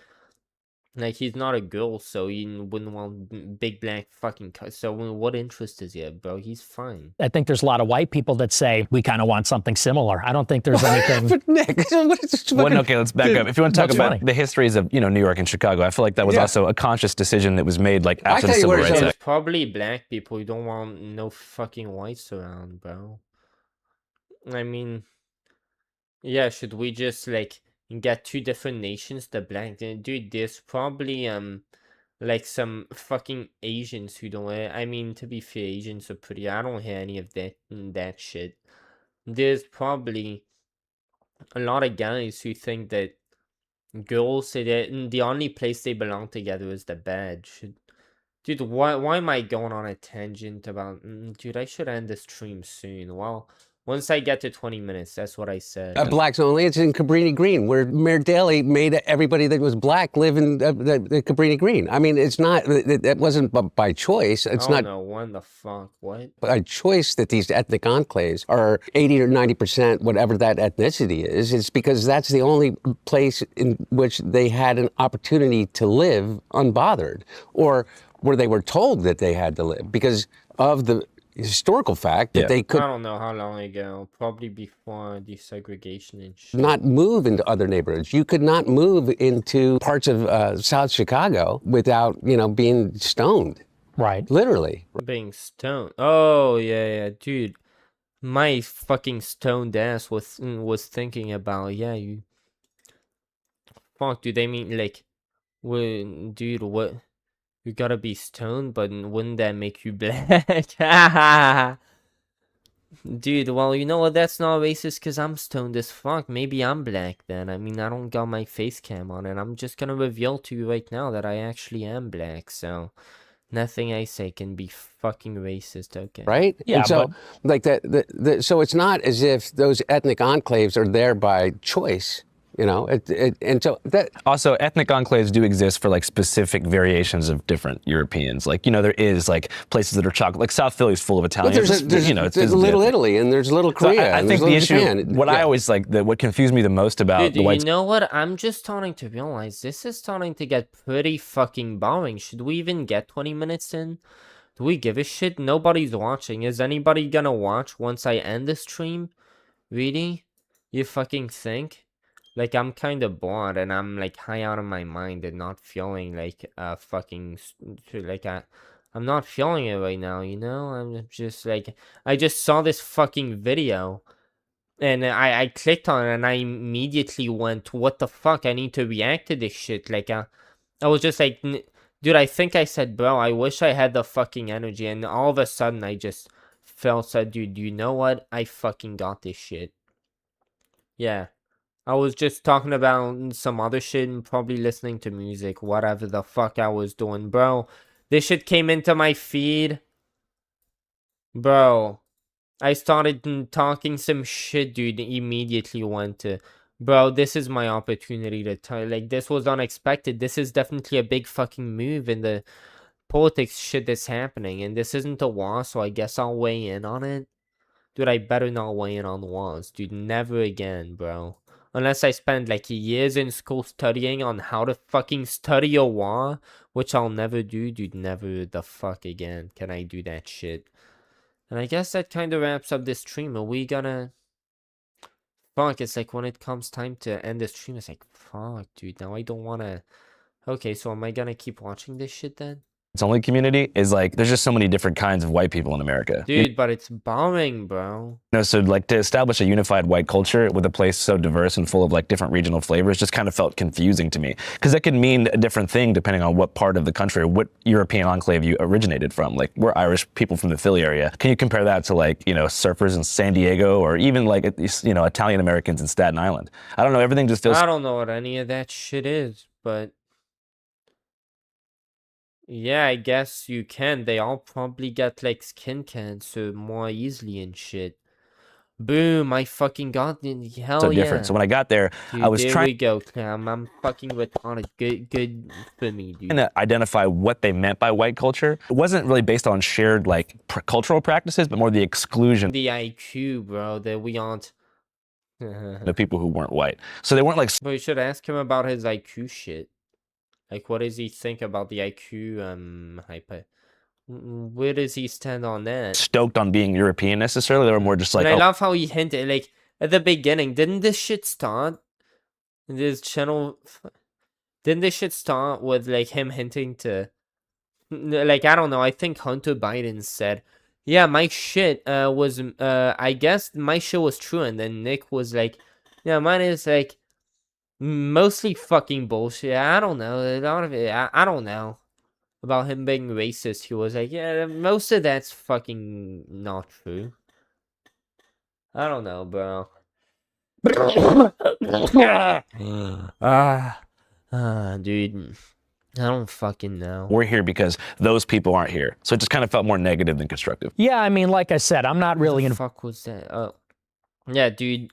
Speaker 1: Like, he's not a girl, so he wouldn't want big black fucking cuts. So what interest is he have, bro? He's fine.
Speaker 2: I think there's a lot of white people that say, we kind of want something similar. I don't think there's anything...
Speaker 3: But Nick,
Speaker 6: well, okay, let's back up. If you want to talk about the histories of, New York and Chicago, I feel like that was also a conscious decision that was made, like, after the Civil Rights Act.
Speaker 1: Probably black people who don't want no fucking whites around, bro. I mean, yeah, should we just, like, get two different nations to black? Dude, there's probably like some fucking Asians who don't. I mean, to be fair, Asians are pretty. I don't hear any of that shit. There's probably a lot of guys who think that girls say that the only place they belong together is the bed. Dude, why am I going on a tangent about? Dude, I should end this stream soon. Well, once I get to 20 minutes, that's what I said.
Speaker 3: Blacks only. It's in Cabrini Green, where Mayor Daley made everybody that was black live in the Cabrini Green. I mean, it's not. It wasn't by choice. It's not.
Speaker 1: No, when the fuck? What?
Speaker 3: By choice that these ethnic enclaves are 80 or 90%, whatever that ethnicity is. It's because that's the only place in which they had an opportunity to live unbothered, or where they were told that they had to live because of the historical fact that they could...
Speaker 1: I don't know how long ago, probably before desegregation and shit.
Speaker 3: Not move into other neighborhoods. You could not move into parts of South Chicago without, being stoned.
Speaker 2: Right.
Speaker 3: Literally.
Speaker 1: Being stoned. Oh, yeah, dude. My fucking stoned ass was thinking about, you... Fuck, dude, they mean, like... Dude, what... You gotta be stoned, but wouldn't that make you black? Dude, well, you know what? That's not racist because I'm stoned as fuck. Maybe I'm black then. I mean, I don't got my face cam on, and I'm just gonna reveal to you right now that I actually am black, so... Nothing I say can be fucking racist, okay?
Speaker 3: Right?
Speaker 2: Yeah,
Speaker 3: and so, like, so it's not as if those ethnic enclaves are there by choice. And so that
Speaker 6: also ethnic enclaves do exist for like specific variations of different Europeans. Like, there is like places that are chocolate. Like South Philly's full of Italians.
Speaker 3: There's Little Italy and there's Little Korea.
Speaker 6: So I think the issue, I always like, what confused me the most about the whites.
Speaker 1: You know what? I'm just starting to realize this is starting to get pretty fucking boring. Should we even get 20 minutes in? Do we give a shit? Nobody's watching. Is anybody gonna watch once I end the stream? Really? You fucking think? Like, I'm kind of bored and I'm, like, high out of my mind and not feeling, like, fucking, like, I'm not feeling it right now, I'm just, like, I just saw this fucking video and I clicked on it and I immediately went, what the fuck, I need to react to this shit. Like, I was just like, dude, I think I said, bro, I wish I had the fucking energy. And all of a sudden, I just felt, dude, you know what? I fucking got this shit. Yeah. I was just talking about some other shit and probably listening to music, whatever the fuck I was doing. Bro, this shit came into my feed. Bro, I started talking some shit, dude, immediately went to... Bro, this is my opportunity to tell. Like, this was unexpected. This is definitely a big fucking move in the politics shit that's happening. And this isn't a war, so I guess I'll weigh in on it. Dude, I better not weigh in on wars. Dude, never again, bro. Unless I spend like years in school studying on how to fucking study a war, which I'll never do, dude, never the fuck again can I do that shit. And I guess that kind of wraps up this stream. Are we gonna... Fuck, it's like when it comes time to end the stream, it's like, fuck, dude, now I don't wanna... Okay, so am I gonna keep watching this shit then?
Speaker 6: Its only community is like there's just so many different kinds of white people in America.
Speaker 1: Dude, but it's boring, bro.
Speaker 6: You know, so like to establish a unified white culture with a place so diverse and full of like different regional flavors just kind of felt confusing to me, because that could mean a different thing depending on what part of the country or what European enclave you originated from. Like we're Irish people from the Philly area. Can you compare that to like, you know, surfers in San Diego or even like, you know, Italian Americans in Staten Island? I don't know. Everything just feels...
Speaker 1: I don't know what any of that shit is, but... Yeah, I guess you can. They all probably get like skin cancer more easily and shit. Boom, I fucking got it. Hell
Speaker 6: so
Speaker 1: yeah.
Speaker 6: different. So when I got there,
Speaker 1: Dude,
Speaker 6: I was
Speaker 1: there
Speaker 6: trying
Speaker 1: we go, Cam. I'm fucking retarded. Good for me, dude.
Speaker 6: to identify what they meant by white culture. It wasn't really based on shared like cultural practices, but more the exclusion
Speaker 1: The IQ, bro, that we aren't...
Speaker 6: of people who weren't white. So they weren't like
Speaker 1: We should ask him about his IQ shit. Like, what does he think about the IQ, hyper? Where does he stand on that?
Speaker 6: stoked on being European necessarily. They were more just like,
Speaker 1: And I
Speaker 6: oh,
Speaker 1: love how he hinted, like, at the beginning, didn't this shit start? In this channel, didn't this shit start with, like, him hinting to, like, I don't know, I think Hunter Biden said, yeah, my shit, was, I guess my shit was true, and then Nick was like, yeah, mine is, like, mostly fucking bullshit. I don't know, a lot of it, I don't know. About him being racist, he was like, yeah, most of that's fucking not true. I don't know, bro. Dude, I don't fucking know.
Speaker 6: we're here because those people aren't here. So it just kind of felt more negative than constructive.
Speaker 2: Yeah, I mean, like I said, I'm not really
Speaker 1: What
Speaker 2: in.
Speaker 1: the fuck was that? Oh, yeah, dude.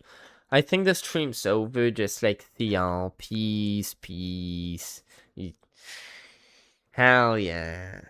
Speaker 1: I think the stream's over. Just like Theon, peace. Hell yeah.